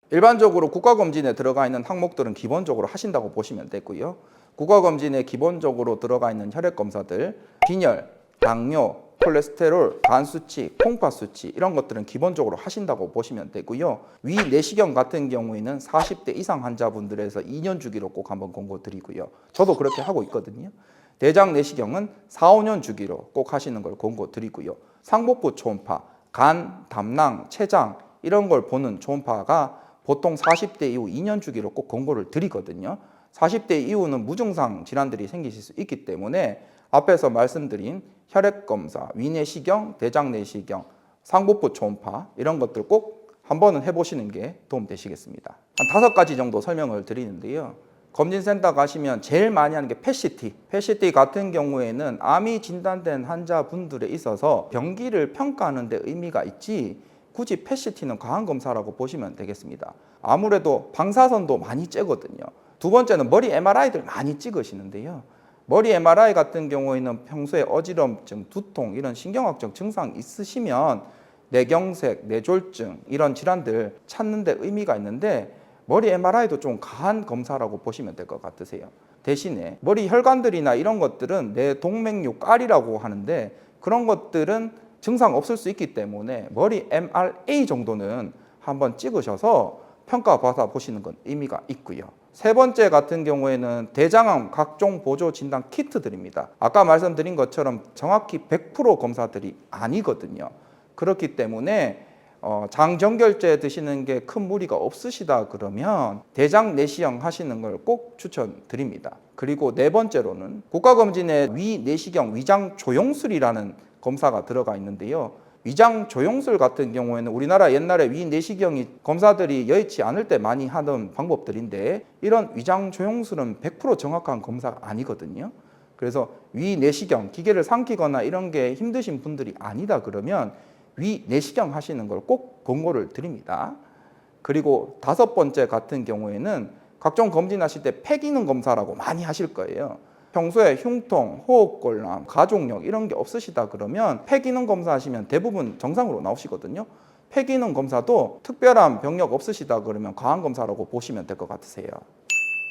일반적으로 국가검진에 들어가 있는 항목들은 기본적으로 하신다고 보시면 되고요. 국가검진에 기본적으로 들어가 있는 혈액검사들, 빈혈, 당뇨, 콜레스테롤, 간 수치, 콩팥 수치 이런 것들은 기본적으로 하신다고 보시면 되고요. 위 내시경 같은 경우에는 40대 이상 환자분들에서 2년 주기로 꼭 한번 권고 드리고요. 저도 그렇게 하고 있거든요. 대장 내시경은 4, 5년 주기로 꼭 하시는 걸 권고드리고요. 상복부 초음파, 간, 담낭, 췌장 이런 걸 보는 초음파가 보통 40대 이후 2년 주기로 꼭 권고를 드리거든요. 40대 이후는 무증상 질환들이 생기실 수 있기 때문에 앞에서 말씀드린 혈액검사, 위내시경, 대장내시경, 상복부 초음파 이런 것들 꼭 한 번은 해보시는 게 도움되시겠습니다. 한 5가지 정도 설명을 드리는데요. 검진센터 가시면 제일 많이 하는 게 펫CT. 펫CT 같은 경우에는 암이 진단된 환자분들에 있어서 병기를 평가하는 데 의미가 있지 굳이 펫CT는 과학검사라고 보시면 되겠습니다. 아무래도 방사선도 많이 쬐거든요. 두 번째는 머리 MRI들 많이 찍으시는데요. 머리 MRI 같은 경우에는 평소에 어지럼증, 두통 이런 신경학적 증상 있으시면 뇌경색, 뇌졸중 이런 질환들 찾는 데 의미가 있는데 머리 MRI도 좀 과한 검사라고 보시면 될 것 같으세요. 대신에 머리 혈관들이나 이런 것들은 뇌동맥류 깔이라고 하는데 그런 것들은 증상 없을 수 있기 때문에 머리 MRA 정도는 한번 찍으셔서 평가받아 보시는 건 의미가 있고요. 세 번째 같은 경우에는 대장암 각종 보조 진단 키트들입니다. 아까 말씀드린 것처럼 정확히 100% 검사들이 아니거든요. 그렇기 때문에 장정결제 드시는 게 큰 무리가 없으시다 그러면 대장 내시경 하시는 걸 꼭 추천드립니다. 그리고 네 번째로는 국가검진에 위내시경 위장 조영술이라는 검사가 들어가 있는데요. 위장 조영술 같은 경우에는 우리나라 옛날에 위내시경이 검사들이 여의치 않을 때 많이 하던 방법들인데 이런 위장 조영술은 100% 정확한 검사가 아니거든요. 그래서 위내시경 기계를 삼키거나 이런 게 힘드신 분들이 아니다 그러면 위내시경 하시는 걸 꼭 권고를 드립니다. 그리고 5번째 같은 경우에는 각종 검진하실 때 폐기능 검사라고 많이 하실 거예요. 평소에 흉통, 호흡곤란, 가족력 이런 게 없으시다 그러면 폐기능 검사하시면 대부분 정상으로 나오시거든요. 폐기능 검사도 특별한 병력 없으시다 그러면 과한검사라고 보시면 될 것 같으세요.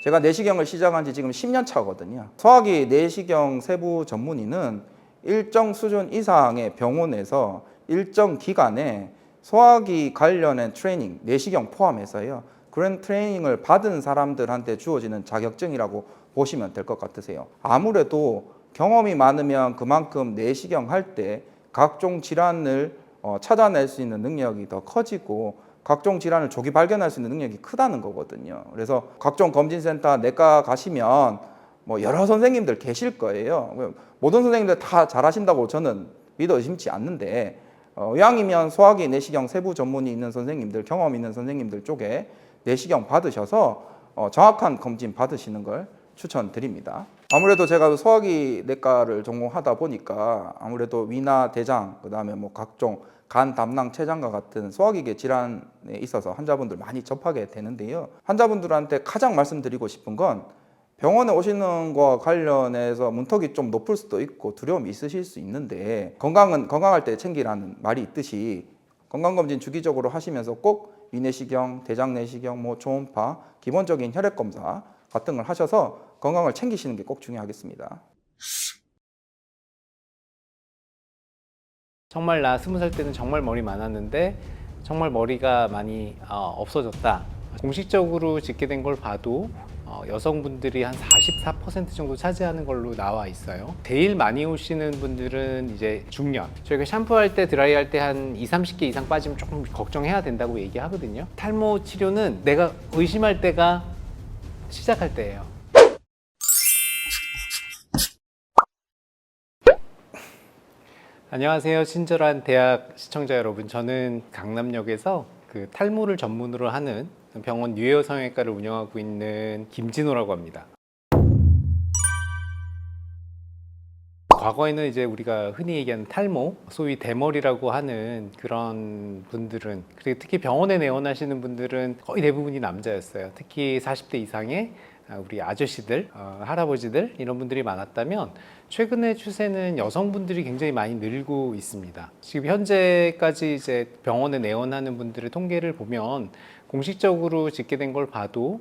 제가 내시경을 시작한 지 지금 10년 차거든요. 소화기 내시경 세부 전문의는 일정 수준 이상의 병원에서 일정 기간에 소화기 관련된 트레이닝, 내시경 포함해서요. 그런 트레이닝을 받은 사람들한테 주어지는 자격증이라고 보시면 될 것 같으세요. 아무래도 경험이 많으면 그만큼 내시경 할 때 각종 질환을 찾아낼 수 있는 능력이 더 커지고 각종 질환을 조기 발견할 수 있는 능력이 크다는 거거든요. 그래서 각종 검진센터 내과 가시면 뭐 여러 선생님들 계실 거예요. 모든 선생님들 다 잘하신다고 저는 믿어 의심치 않는데 이왕이면 소화기 내시경 세부 전문이 있는 선생님들, 경험 있는 선생님들 쪽에 내시경 받으셔서 정확한 검진 받으시는 걸 추천드립니다. 아무래도 제가 소화기 내과를 전공하다 보니까 아무래도 위나 대장, 그다음에 뭐 각종 간, 담낭, 췌장과 같은 소화기계 질환에 있어서 환자분들 많이 접하게 되는데요. 환자분들한테 가장 말씀드리고 싶은 건 병원에 오시는 거와 관련해서 문턱이 좀 높을 수도 있고 두려움이 있으실 수 있는데 건강할 때 챙기라는 말이 있듯이 건강검진 주기적으로 하시면서 꼭 위내시경, 대장내시경, 뭐 초음파, 기본적인 혈액검사 같은 걸 하셔서 건강을 챙기시는 게 꼭 중요하겠습니다. 정말 나 20살 때는 정말 머리 많았는데 정말 머리가 많이 없어졌다. 공식적으로 집계된 걸 봐도 여성분들이 한 44% 정도 차지하는 걸로 나와 있어요. 제일 많이 오시는 분들은 이제 중년. 저희가 샴푸할 때 드라이할 때 한 20, 30개 이상 빠지면 조금 걱정해야 된다고 얘기하거든요. 탈모 치료는 내가 의심할 때가 시작할 때예요. 안녕하세요. 친절한 대학 시청자 여러분. 저는 강남역에서 그 탈모를 전문으로 하는 병원 뉴에어 성형외과를 운영하고 있는 김진호라고 합니다. 과거에는 이제 우리가 흔히 얘기하는 탈모, 소위 대머리라고 하는 그런 분들은, 그리고 특히 병원에 내원하시는 분들은 거의 대부분이 남자였어요. 특히 40대 이상의 우리 아저씨들, 할아버지들 이런 분들이 많았다면 최근의 추세는 여성분들이 굉장히 많이 늘고 있습니다. 지금 현재까지 이제 병원에 내원하는 분들의 통계를 보면 공식적으로 집계된 걸 봐도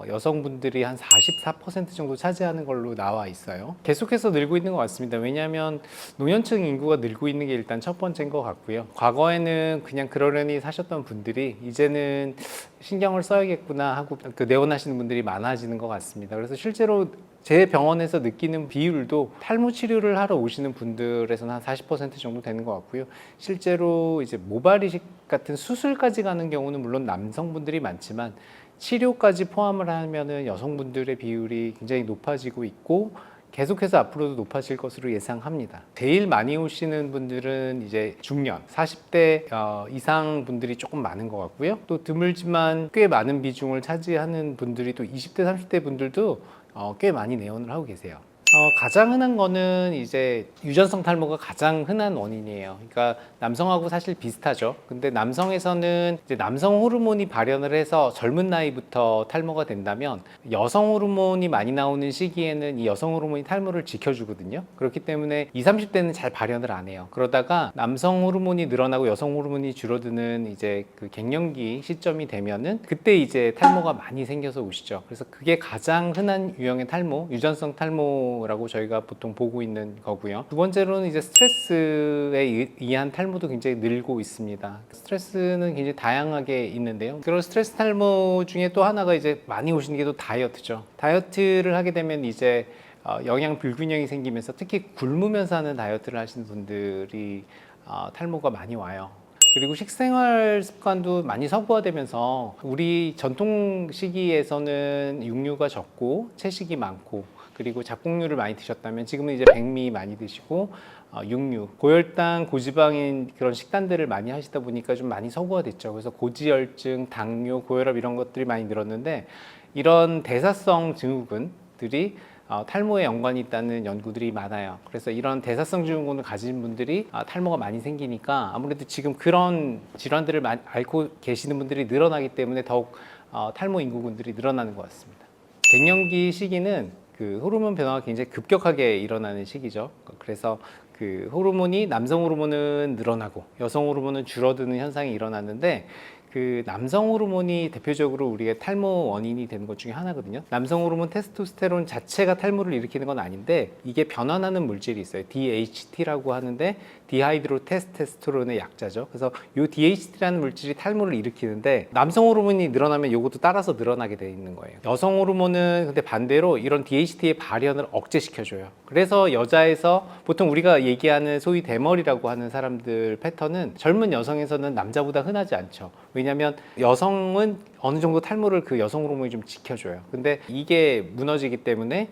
여성분들이 한 44% 정도 차지하는 걸로 나와 있어요. 계속해서 늘고 있는 것 같습니다. 왜냐하면 노년층 인구가 늘고 있는 게 일단 첫 번째인 것 같고요. 과거에는 그냥 그러려니 사셨던 분들이 이제는 신경을 써야겠구나 하고 내원하시는 분들이 많아지는 것 같습니다. 그래서 실제로 제 병원에서 느끼는 비율도 탈모 치료를 하러 오시는 분들에서는 한 40% 정도 되는 것 같고요. 실제로 이제 모발 이식 같은 수술까지 가는 경우는 물론 남성분들이 많지만 치료까지 포함을 하면은 여성분들의 비율이 굉장히 높아지고 있고 계속해서 앞으로도 높아질 것으로 예상합니다. 제일 많이 오시는 분들은 이제 중년, 40대 이상 분들이 조금 많은 것 같고요. 또 드물지만 꽤 많은 비중을 차지하는 분들이 또 20대, 30대 분들도 꽤 많이 내원을 하고 계세요. 가장 흔한 거는 이제 유전성 탈모가 가장 흔한 원인이에요. 그러니까 남성하고 사실 비슷하죠. 근데 남성에서는 이제 남성 호르몬이 발현을 해서 젊은 나이부터 탈모가 된다면 여성 호르몬이 많이 나오는 시기에는 이 여성 호르몬이 탈모를 지켜주거든요. 그렇기 때문에 20, 30대는 잘 발현을 안 해요. 그러다가 남성 호르몬이 늘어나고 여성 호르몬이 줄어드는 이제 그 갱년기 시점이 되면은 그때 이제 탈모가 많이 생겨서 오시죠. 그래서 그게 가장 흔한 유형의 탈모, 유전성 탈모 라고 저희가 보통 보고 있는 거고요. 두 번째로는 이제 스트레스에 의한 탈모도 굉장히 늘고 있습니다. 스트레스는 굉장히 다양하게 있는데요. 그런 스트레스 탈모 중에 또 하나가 이제 많이 오시는 게 또 다이어트죠. 다이어트를 하게 되면 이제 영양 불균형이 생기면서 특히 굶으면서 하는 다이어트를 하시는 분들이 탈모가 많이 와요. 그리고 식생활 습관도 많이 서구화되면서 우리 전통 시기에서는 육류가 적고 채식이 많고 그리고 잡곡류를 많이 드셨다면 지금은 이제 백미 많이 드시고 육류, 고혈당, 고지방인 그런 식단들을 많이 하시다 보니까 좀 많이 서구화됐죠. 그래서 고지혈증, 당뇨, 고혈압 이런 것들이 많이 늘었는데 이런 대사성 증후군들이 탈모에 연관이 있다는 연구들이 많아요. 그래서 이런 대사성 증후군을 가진 분들이 탈모가 많이 생기니까 아무래도 지금 그런 질환들을 앓고 계시는 분들이 늘어나기 때문에 더욱 탈모 인구군들이 늘어나는 것 같습니다. 갱년기 시기는 그 호르몬 변화가 굉장히 급격하게 일어나는 시기죠. 그래서 그 호르몬이 남성 호르몬은 늘어나고 여성 호르몬은 줄어드는 현상이 일어났는데 그 남성 호르몬이 대표적으로 우리의 탈모 원인이 되는 것 중에 하나거든요. 남성 호르몬 테스토스테론 자체가 탈모를 일으키는 건 아닌데 이게 변환하는 물질이 있어요. DHT라고 하는데 디하이드로 테스토스테론의 약자죠. 그래서 이 DHT라는 물질이 탈모를 일으키는데 남성 호르몬이 늘어나면 이것도 따라서 늘어나게 돼 있는 거예요. 여성 호르몬은 근데 반대로 이런 DHT의 발현을 억제시켜줘요. 그래서 여자에서 보통 우리가 얘기하는 소위 대머리라고 하는 사람들 패턴은 젊은 여성에서는 남자보다 흔하지 않죠. 왜냐하면 여성은 어느 정도 탈모를 그 여성 호르몬이 좀 지켜줘요. 근데 이게 무너지기 때문에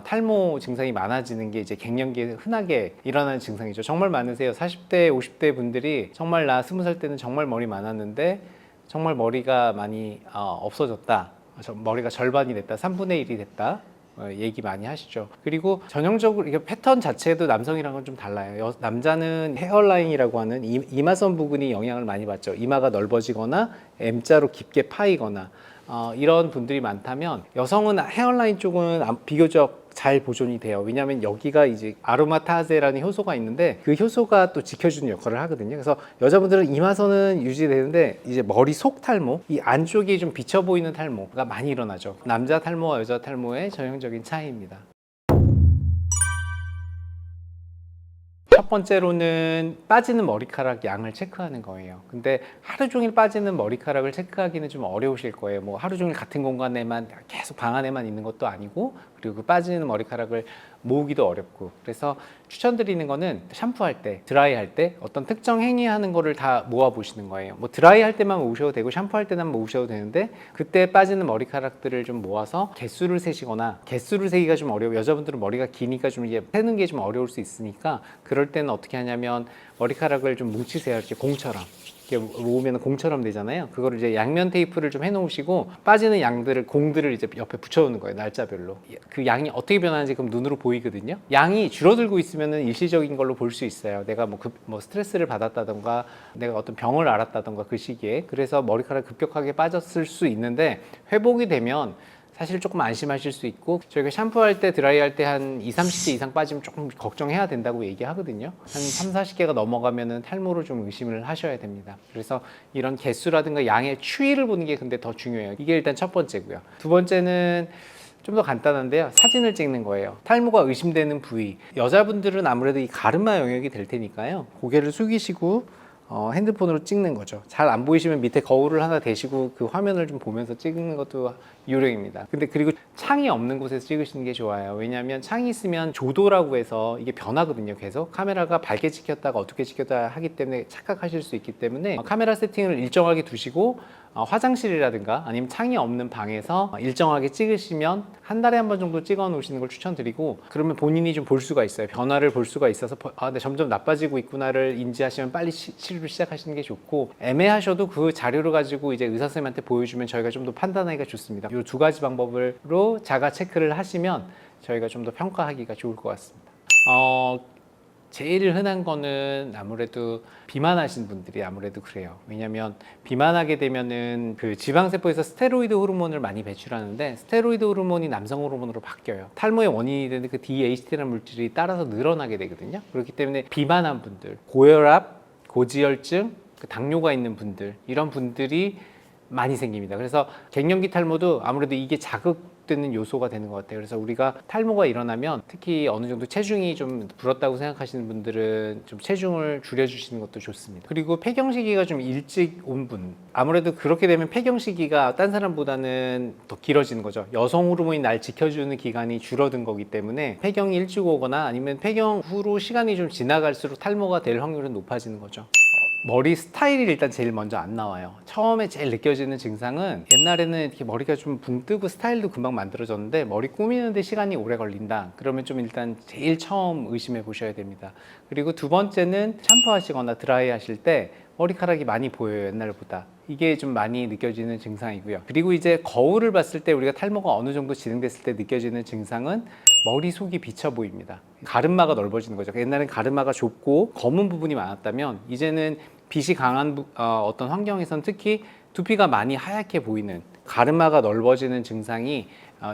탈모 증상이 많아지는 게 이제 갱년기에 흔하게 일어나는 증상이죠. 정말 많으세요. 40대, 50대 분들이 정말 나 20살 때는 정말 머리 많았는데 정말 머리가 많이 없어졌다. 머리가 절반이 됐다. 3분의 1이 됐다. 얘기 많이 하시죠. 그리고 전형적으로 이게 패턴 자체도 남성이랑은 좀 달라요. 남자는 헤어라인이라고 하는 이마선 부분이 영향을 많이 받죠. 이마가 넓어지거나 M자로 깊게 파이거나 이런 분들이 많다면 여성은 헤어라인 쪽은 비교적 잘 보존이 돼요. 왜냐하면 여기가 이제 아로마타제라는 효소가 있는데 그 효소가 또 지켜주는 역할을 하거든요. 그래서 여자분들은 이마선은 유지되는데 이제 머리 속 탈모, 이 안쪽이 좀 비쳐 보이는 탈모가 많이 일어나죠. 남자 탈모와 여자 탈모의 전형적인 차이입니다. 첫 번째로는 빠지는 머리카락 양을 체크하는 거예요. 근데 하루 종일 빠지는 머리카락을 체크하기는 좀 어려우실 거예요. 뭐 하루 종일 같은 공간에만 계속 방 안에만 있는 것도 아니고 그리고 그 빠지는 머리카락을 모으기도 어렵고 그래서 추천드리는 거는 샴푸할 때, 드라이할 때 어떤 특정 행위하는 거를 다 모아 보시는 거예요. 뭐 드라이할 때만 모으셔도 되고 샴푸할 때만 모으셔도 되는데 그때 빠지는 머리카락들을 좀 모아서 개수를 세시거나 개수를 세기가 좀 어려워. 여자분들은 머리가 기니까 좀 이게 세는 게 좀 어려울 수 있으니까 그럴 때는 어떻게 하냐면 머리카락을 좀 뭉치세요. 이렇게 공처럼. 이렇게 모으면 공처럼 되잖아요. 그거를 이제 양면 테이프를 좀 해놓으시고 빠지는 양들을 공들을 이제 옆에 붙여놓는 거예요. 날짜별로. 그 양이 어떻게 변하는지 그럼 눈으로 보이거든요. 양이 줄어들고 있으면은 일시적인 걸로 볼 수 있어요. 내가 뭐 스트레스를 받았다던가 내가 어떤 병을 앓았다던가 그 시기에 그래서 머리카락 급격하게 빠졌을 수 있는데 회복이 되면 사실 조금 안심하실 수 있고, 저희가 샴푸할 때 드라이할 때 한 2, 30개 이상 빠지면 조금 걱정해야 된다고 얘기하거든요. 한 3, 40개가 넘어가면은 탈모를 좀 의심을 하셔야 됩니다. 그래서 이런 개수라든가 양의 추이를 보는 게 근데 더 중요해요. 이게 일단 첫 번째고요. 두 번째는 좀 더 간단한데요. 사진을 찍는 거예요. 탈모가 의심되는 부위. 여자분들은 아무래도 이 가르마 영역이 될 테니까요. 고개를 숙이시고 핸드폰으로 찍는 거죠. 잘 안 보이시면 밑에 거울을 하나 대시고 그 화면을 좀 보면서 찍는 것도 요령입니다. 근데 그리고 창이 없는 곳에서 찍으시는 게 좋아요. 왜냐하면 창이 있으면 조도라고 해서 이게 변하거든요. 계속 카메라가 밝게 찍혔다가 어둡게 찍혔다 하기 때문에 착각하실 수 있기 때문에 카메라 세팅을 일정하게 두시고 화장실이라든가 아니면 창이 없는 방에서 일정하게 찍으시면 한 달에 한 번 정도 찍어 놓으시는 걸 추천드리고, 그러면 본인이 좀 볼 수가 있어요. 변화를 볼 수가 있어서 근데 점점 나빠지고 있구나를 인지하시면 빨리 치료를 시작하시는 게 좋고, 애매하셔도 그 자료를 가지고 이제 의사 선생님한테 보여주면 저희가 좀 더 판단하기가 좋습니다. 이 두 가지 방법으로 자가 체크를 하시면 저희가 좀 더 평가하기가 좋을 것 같습니다. 제일 흔한 거는 아무래도 비만하신 분들이 아무래도 그래요. 왜냐면 비만하게 되면은 그 지방세포에서 스테로이드 호르몬을 많이 배출하는데, 스테로이드 호르몬이 남성 호르몬으로 바뀌어요. 탈모의 원인이 되는 그 DHT라는 물질이 따라서 늘어나게 되거든요. 그렇기 때문에 비만한 분들, 고혈압, 고지혈증, 당뇨가 있는 분들, 이런 분들이 많이 생깁니다. 그래서 갱년기 탈모도 아무래도 이게 자극되는 요소가 되는 것 같아요. 그래서 우리가 탈모가 일어나면 특히 어느 정도 체중이 좀 불었다고 생각하시는 분들은 좀 체중을 줄여주시는 것도 좋습니다. 그리고 폐경 시기가 좀 일찍 온 분, 아무래도 그렇게 되면 폐경 시기가 딴 사람보다는 더 길어지는 거죠. 여성 호르몬이 날 지켜주는 기간이 줄어든 거기 때문에 폐경이 일찍 오거나 아니면 폐경 후로 시간이 좀 지나갈수록 탈모가 될 확률은 높아지는 거죠. 머리 스타일이 일단 제일 먼저 안 나와요. 처음에 제일 느껴지는 증상은, 옛날에는 이렇게 머리가 좀 붕 뜨고 스타일도 금방 만들어졌는데 머리 꾸미는데 시간이 오래 걸린다. 그러면 좀 일단 제일 처음 의심해 보셔야 됩니다. 그리고 두 번째는 샴푸하시거나 드라이 하실 때 머리카락이 많이 보여요, 옛날보다. 이게 좀 많이 느껴지는 증상이고요. 그리고 이제 거울을 봤을 때 우리가 탈모가 어느 정도 진행됐을 때 느껴지는 증상은 머리속이 비쳐 보입니다. 가르마가 넓어지는 거죠. 옛날엔 가르마가 좁고 검은 부분이 많았다면 이제는 빛이 강한 어떤 환경에서는 특히 두피가 많이 하얗게 보이는, 가르마가 넓어지는 증상이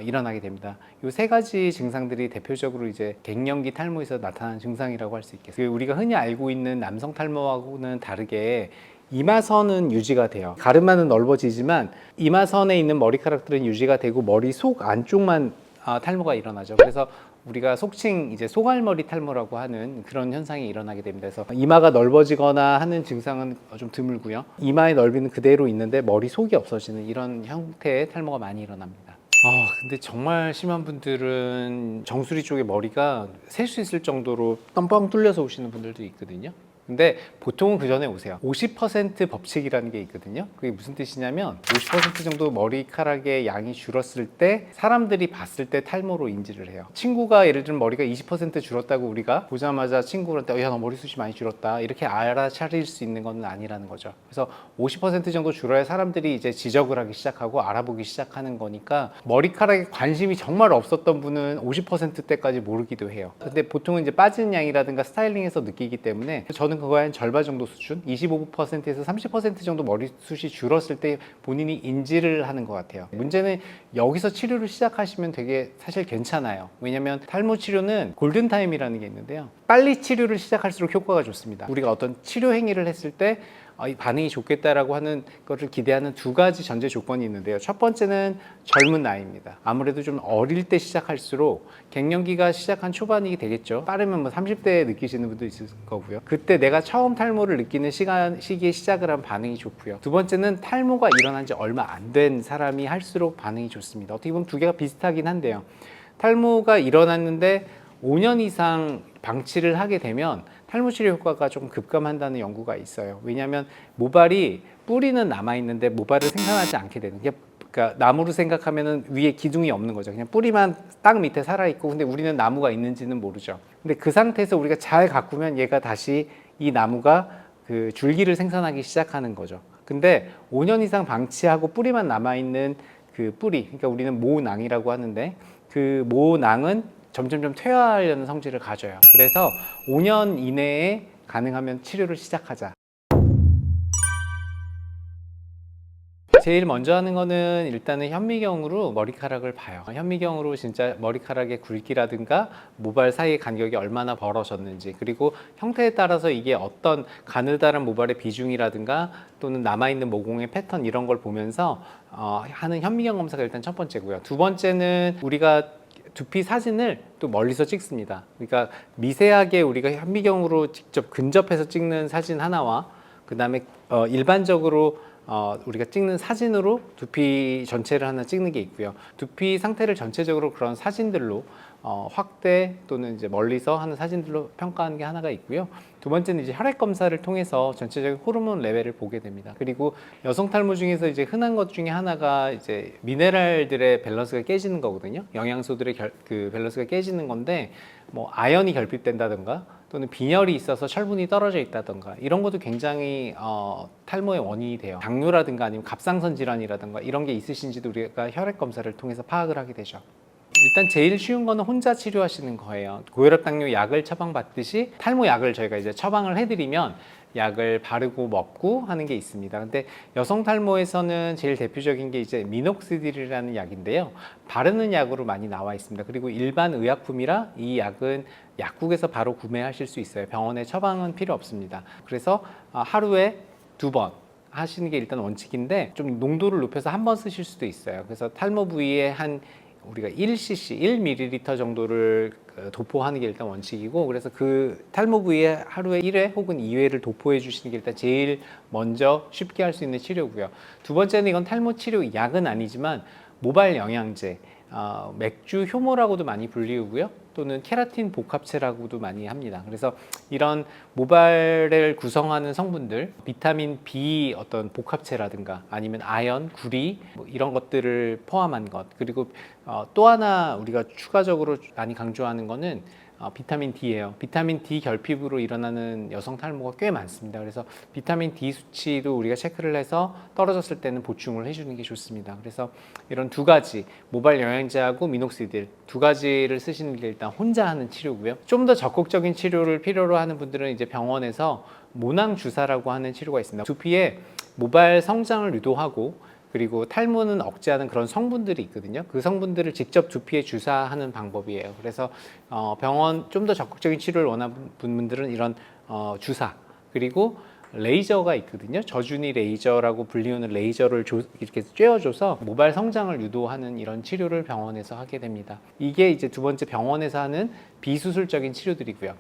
일어나게 됩니다. 이 세 가지 증상들이 대표적으로 이제 갱년기 탈모에서 나타나는 증상이라고 할 수 있겠어요. 우리가 흔히 알고 있는 남성 탈모하고는 다르게 이마선은 유지가 돼요. 가르마는 넓어지지만 이마선에 있는 머리카락들은 유지가 되고 머리 속 안쪽만 탈모가 일어나죠. 그래서 우리가 속칭 이제 소갈머리 탈모라고 하는 그런 현상이 일어나게 됩니다. 그래서 이마가 넓어지거나 하는 증상은 좀 드물고요. 이마의 넓이는 그대로 있는데 머리 속이 없어지는 이런 형태의 탈모가 많이 일어납니다. 근데 정말 심한 분들은 정수리 쪽에 머리가 셀 수 있을 정도로 뻥뻥 뚫려서 오시는 분들도 있거든요. 근데 보통은 그 전에 오세요. 50% 법칙이라는 게 있거든요. 그게 무슨 뜻이냐면 50% 정도 머리카락의 양이 줄었을 때 사람들이 봤을 때 탈모로 인지를 해요. 친구가 예를 들면 머리가 20% 줄었다고 우리가 보자마자 친구한테 야, 너 머리숱이 많이 줄었다 이렇게 알아차릴 수 있는 건 아니라는 거죠. 그래서 50% 정도 줄어야 사람들이 이제 지적을 하기 시작하고 알아보기 시작하는 거니까, 머리카락에 관심이 정말 없었던 분은 50%대까지 모르기도 해요. 근데 보통은 이제 빠지는 양이라든가 스타일링에서 느끼기 때문에 저는 그거의 한 절반 정도 수준, 25%에서 30% 정도 머리숱이 줄었을 때 본인이 인지를 하는 것 같아요. 문제는 여기서 치료를 시작하시면 되게 사실 괜찮아요. 왜냐면 탈모 치료는 골든타임이라는 게 있는데요. 빨리 치료를 시작할수록 효과가 좋습니다. 우리가 어떤 치료 행위를 했을 때 이 반응이 좋겠다라고 하는 것을 기대하는 두 가지 전제 조건이 있는데요. 첫 번째는 젊은 나이입니다. 아무래도 좀 어릴 때 시작할수록, 갱년기가 시작한 초반이 되겠죠. 빠르면 뭐 30대에 느끼시는 분도 있을 거고요. 그때 내가 처음 탈모를 느끼는 시기에 시작을 한 반응이 좋고요. 두 번째는 탈모가 일어난 지 얼마 안 된 사람이 할수록 반응이 좋습니다. 어떻게 보면 두 개가 비슷하긴 한데요. 탈모가 일어났는데 5년 이상 방치를 하게 되면 탈모 치료 효과가 조금 급감한다는 연구가 있어요. 왜냐하면 모발이, 뿌리는 남아있는데 모발을 생산하지 않게 되는 게, 그러니까 나무로 생각하면은 위에 기둥이 없는 거죠. 그냥 뿌리만 땅 밑에 살아있고, 근데 우리는 나무가 있는지는 모르죠. 근데 그 상태에서 우리가 잘 가꾸면 얘가 다시 이 나무가 그 줄기를 생산하기 시작하는 거죠. 근데 5년 이상 방치하고 뿌리만 남아있는 그 뿌리, 그러니까 우리는 모낭이라고 하는데, 그 모낭은 점점점 퇴화하려는 성질을 가져요. 그래서 5년 이내에 가능하면 치료를 시작하자. 제일 먼저 하는 거는 일단은 현미경으로 머리카락을 봐요. 현미경으로 진짜 머리카락의 굵기라든가 모발 사이의 간격이 얼마나 벌어졌는지, 그리고 형태에 따라서 이게 어떤 가느다란 모발의 비중이라든가 또는 남아있는 모공의 패턴 이런 걸 보면서 하는 현미경 검사가 일단 첫 번째고요. 두 번째는 우리가 두피 사진을 또 멀리서 찍습니다. 그러니까 미세하게 우리가 현미경으로 직접 근접해서 찍는 사진 하나와 그 다음에 일반적으로 우리가 찍는 사진으로 두피 전체를 하나 찍는 게 있고요. 두피 상태를 전체적으로 그런 사진들로 확대 또는 이제 멀리서 하는 사진들로 평가하는 게 하나가 있고요. 두 번째는 이제 혈액 검사를 통해서 전체적인 호르몬 레벨을 보게 됩니다. 그리고 여성 탈모 중에서 이제 흔한 것 중에 하나가 이제 미네랄들의 밸런스가 깨지는 거거든요. 영양소들의 그 밸런스가 깨지는 건데, 뭐 아연이 결핍된다든가 또는 빈혈이 있어서 철분이 떨어져 있다든가 이런 것도 굉장히 탈모의 원인이 돼요. 당뇨라든가 아니면 갑상선 질환이라든가 이런 게 있으신지도 우리가 혈액 검사를 통해서 파악을 하게 되죠. 일단 제일 쉬운 거는 혼자 치료하시는 거예요. 고혈압 당뇨 약을 처방받듯이 탈모 약을 저희가 이제 처방을 해드리면 약을 바르고 먹고 하는 게 있습니다. 근데 여성 탈모에서는 제일 대표적인 게 이제 미녹시딜이라는 약인데요. 바르는 약으로 많이 나와 있습니다. 그리고 일반 의약품이라 이 약은 약국에서 바로 구매하실 수 있어요. 병원에 처방은 필요 없습니다. 그래서 하루에 2번 하시는 게 일단 원칙인데, 좀 농도를 높여서 한 번 쓰실 수도 있어요. 그래서 탈모 부위에 한 우리가 1cc, 1ml 정도를 도포하는 게 일단 원칙이고, 그래서 그 탈모 부위에 하루에 1회 혹은 2회를 도포해 주시는 게 일단 제일 먼저 쉽게 할 수 있는 치료고요. 두 번째는 이건 탈모 치료 약은 아니지만 모발 영양제, 맥주 효모라고도 많이 불리우고요. 또는 케라틴 복합체라고도 많이 합니다. 그래서 이런 모발을 구성하는 성분들, 비타민 B 어떤 복합체라든가 아니면 아연, 구리 뭐 이런 것들을 포함한 것, 그리고 또 하나 우리가 추가적으로 많이 강조하는 거는 비타민 D예요. 비타민 D 결핍으로 일어나는 여성 탈모가 꽤 많습니다. 그래서 비타민 D 수치도 우리가 체크를 해서 떨어졌을 때는 보충을 해주는 게 좋습니다. 그래서 이런 두 가지, 모발 영양제하고 미녹시딜 두 가지를 쓰시는 게 일단 혼자 하는 치료고요. 좀 더 적극적인 치료를 필요로 하는 분들은 이제 병원에서 모낭 주사라고 하는 치료가 있습니다. 두피에 모발 성장을 유도하고 그리고 탈모는 억제하는 그런 성분들이 있거든요. 그 성분들을 직접 두피에 주사하는 방법이에요. 그래서 병원 좀 더 적극적인 치료를 원하는 분들은 이런 주사, 그리고 레이저가 있거든요. 저준위 레이저라고 불리우는 레이저를 이렇게 쬐어줘서 모발 성장을 유도하는 이런 치료를 병원에서 하게 됩니다. 이게 이제 두 번째 병원에서 하는 비수술적인 치료들이고요.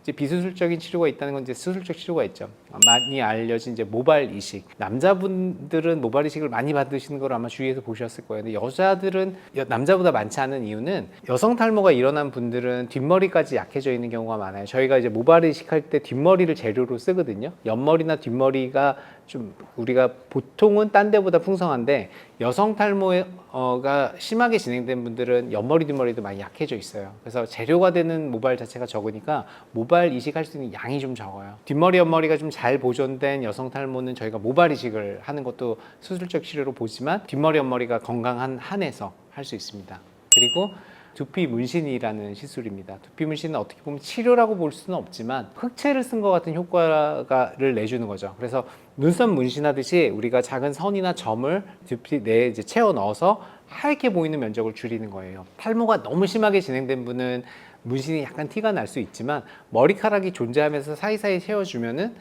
이제 비수술적인 치료가 있다는 건 이제 수술적 치료가 있죠. 많이 알려진 이제 모발 이식. 남자분들은 모발 이식을 많이 받으시는 걸 아마 주위에서 보셨을 거예요. 근데 여자들은 남자보다 많지 않은 이유는 여성 탈모가 일어난 분들은 뒷머리까지 약해져 있는 경우가 많아요. 저희가 이제 모발 이식할 때 뒷머리를 재료로 쓰거든요. 옆머리나 뒷머리가 좀 우리가 보통은 딴 데보다 풍성한데, 여성 탈모가 심하게 진행된 분들은 옆머리 뒷머리도 많이 약해져 있어요. 그래서 재료가 되는 모발 자체가 적으니까 모발 이식할 수 있는 양이 좀 적어요. 뒷머리 옆머리가 좀 잘 보존된 여성 탈모는 저희가 모발 이식을 하는 것도 수술적 치료로 보지만, 뒷머리 옆머리가 건강한 한에서 할 수 있습니다. 그리고 두피 문신이라는 시술입니다. 두피 문신은 어떻게 보면 치료라고 볼 수는 없지만 흑채를 쓴 것 같은 효과를 내주는 거죠. 그래서 눈썹 문신하듯이 우리가 작은 선이나 점을 두피 내에 이제 채워 넣어서 하얗게 보이는 면적을 줄이는 거예요. 탈모가 너무 심하게 진행된 분은 문신이 약간 티가 날 수 있지만 머리카락이 존재하면서 사이사이 채워주면은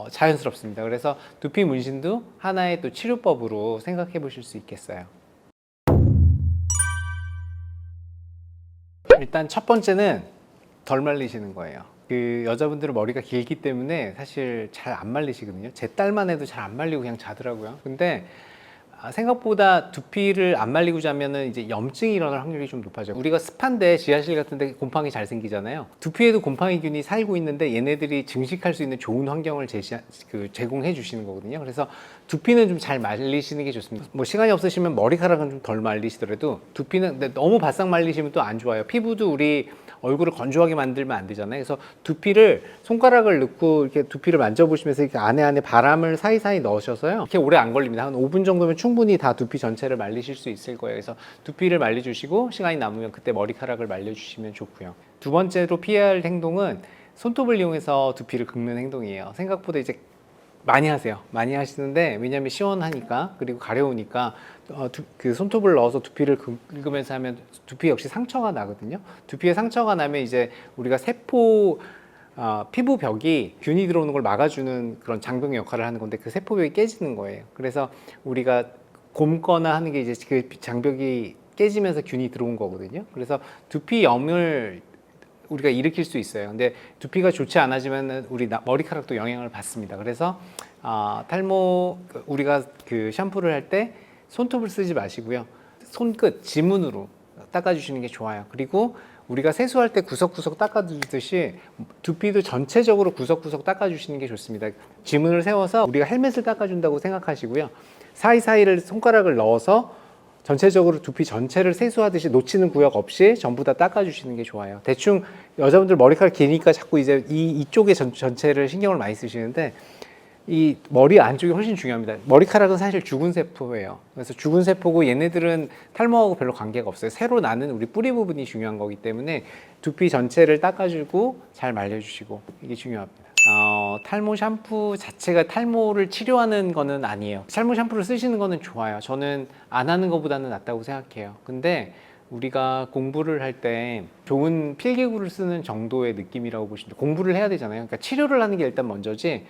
자연스럽습니다. 그래서 두피 문신도 하나의 또 치료법으로 생각해 보실 수 있겠어요. 일단 첫 번째는 덜 말리시는 거예요. 그 여자분들은 머리가 길기 때문에 사실 잘 안 말리시거든요. 제 딸만 해도 잘 안 말리고 그냥 자더라고요. 근데 생각보다 두피를 안 말리고 자면은 이제 염증이 일어날 확률이 좀 높아져요. 우리가 습한데 지하실 같은 데 곰팡이 잘 생기잖아요. 두피에도 곰팡이균이 살고 있는데 얘네들이 증식할 수 있는 좋은 환경을 제공해 주시는 거거든요. 그래서 두피는 좀 잘 말리시는 게 좋습니다. 뭐 시간이 없으시면 머리카락은 좀 덜 말리시더라도 두피는, 근데 너무 바싹 말리시면 또 안 좋아요. 피부도 우리 얼굴을 건조하게 만들면 안 되잖아요. 그래서 두피를 손가락을 넣고 이렇게 두피를 만져보시면서 이렇게 안에 바람을 사이사이 넣으셔서요. 이렇게 오래 안 걸립니다. 한 5분 정도면 충분히 다 두피 전체를 말리실 수 있을 거예요. 그래서 두피를 말려주시고 시간이 남으면 그때 머리카락을 말려주시면 좋고요. 두 번째로 피해야 할 행동은 손톱을 이용해서 두피를 긁는 행동이에요. 생각보다 이제 많이 하세요. 많이 하시는데 왜냐하면 시원하니까 그리고 가려우니까 그 손톱을 넣어서 두피를 긁으면서 하면 두피 역시 상처가 나거든요. 두피에 상처가 나면 이제 우리가 세포 피부 벽이 균이 들어오는 걸 막아주는 그런 장벽의 역할을 하는 건데 그 세포벽이 깨지는 거예요. 그래서 우리가 곰거나 하는 게 이제 그 장벽이 깨지면서 균이 들어온 거거든요. 그래서 두피염을 우리가 일으킬 수 있어요. 근데 두피가 좋지 않아지면 우리 머리카락도 영향을 받습니다. 그래서 탈모 우리가 그 샴푸를 할 때 손톱을 쓰지 마시고요. 손끝 지문으로 닦아주시는 게 좋아요. 그리고 우리가 세수할 때 구석구석 닦아주듯이 두피도 전체적으로 구석구석 닦아주시는 게 좋습니다. 지문을 세워서 우리가 헬멧을 닦아준다고 생각하시고요. 사이사이를 손가락을 넣어서 전체적으로 두피 전체를 세수하듯이 놓치는 구역 없이 전부 다 닦아주시는 게 좋아요. 대충 여자분들 머리카락 기니까 자꾸 이제 이쪽에 전체를 신경을 많이 쓰시는데 이 머리 안쪽이 훨씬 중요합니다. 머리카락은 사실 죽은 세포예요. 그래서 죽은 세포고 얘네들은 탈모하고 별로 관계가 없어요. 새로 나는 우리 뿌리 부분이 중요한 거기 때문에 두피 전체를 닦아주고 잘 말려주시고 이게 중요합니다. 탈모 샴푸 자체가 탈모를 치료하는 거는 아니에요. 탈모 샴푸를 쓰시는 거는 좋아요. 저는 안 하는 것보다는 낫다고 생각해요. 근데 우리가 공부를 할 때 좋은 필기구를 쓰는 정도의 느낌이라고 보시면 돼요. 공부를 해야 되잖아요. 그러니까 치료를 하는 게 일단 먼저지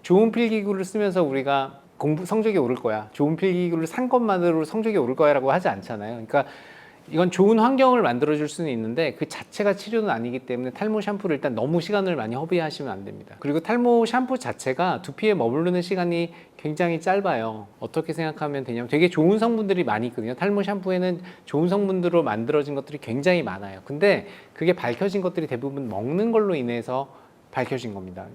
좋은 필기구를 쓰면서 우리가 성적이 오를 거야. 좋은 필기구를 산 것만으로 성적이 오를 거야 라고 하지 않잖아요. 그러니까 이건 좋은 환경을 만들어줄 수는 있는데 그 자체가 치료는 아니기 때문에 탈모 샴푸를 일단 너무 시간을 많이 허비하시면 안 됩니다. 그리고 탈모 샴푸 자체가 두피에 머무르는 시간이 굉장히 짧아요. 어떻게 생각하면 되냐면 되게 좋은 성분들이 많이 있거든요. 탈모 샴푸에는 좋은 성분으로 만들어진 것들이 굉장히 많아요. 근데 그게 밝혀진 것들이 대부분 먹는 걸로 인해서 밝혀진 겁니다.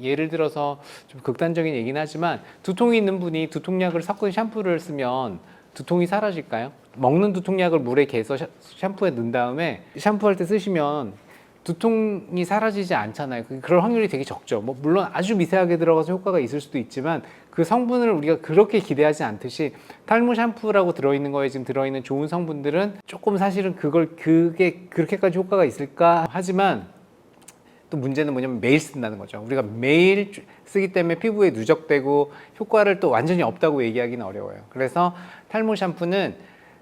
예를 들어서 좀 극단적인 얘기는 하지만 두통이 있는 분이 두통약을 섞은 샴푸를 쓰면 두통이 사라질까요? 먹는 두통약을 물에 개서 샴푸에 넣은 다음에 샴푸할 때 쓰시면 두통이 사라지지 않잖아요. 그럴 확률이 되게 적죠. 뭐 물론 아주 미세하게 들어가서 효과가 있을 수도 있지만 그 성분을 우리가 그렇게 기대하지 않듯이 탈모 샴푸라고 들어있는 거에 지금 들어있는 좋은 성분들은 조금 사실은 그게 그렇게까지 효과가 있을까 하지만 또 문제는 뭐냐면 매일 쓴다는 거죠. 우리가 매일 쓰기 때문에 피부에 누적되고 효과를 또 완전히 없다고 얘기하기는 어려워요. 그래서 탈모 샴푸는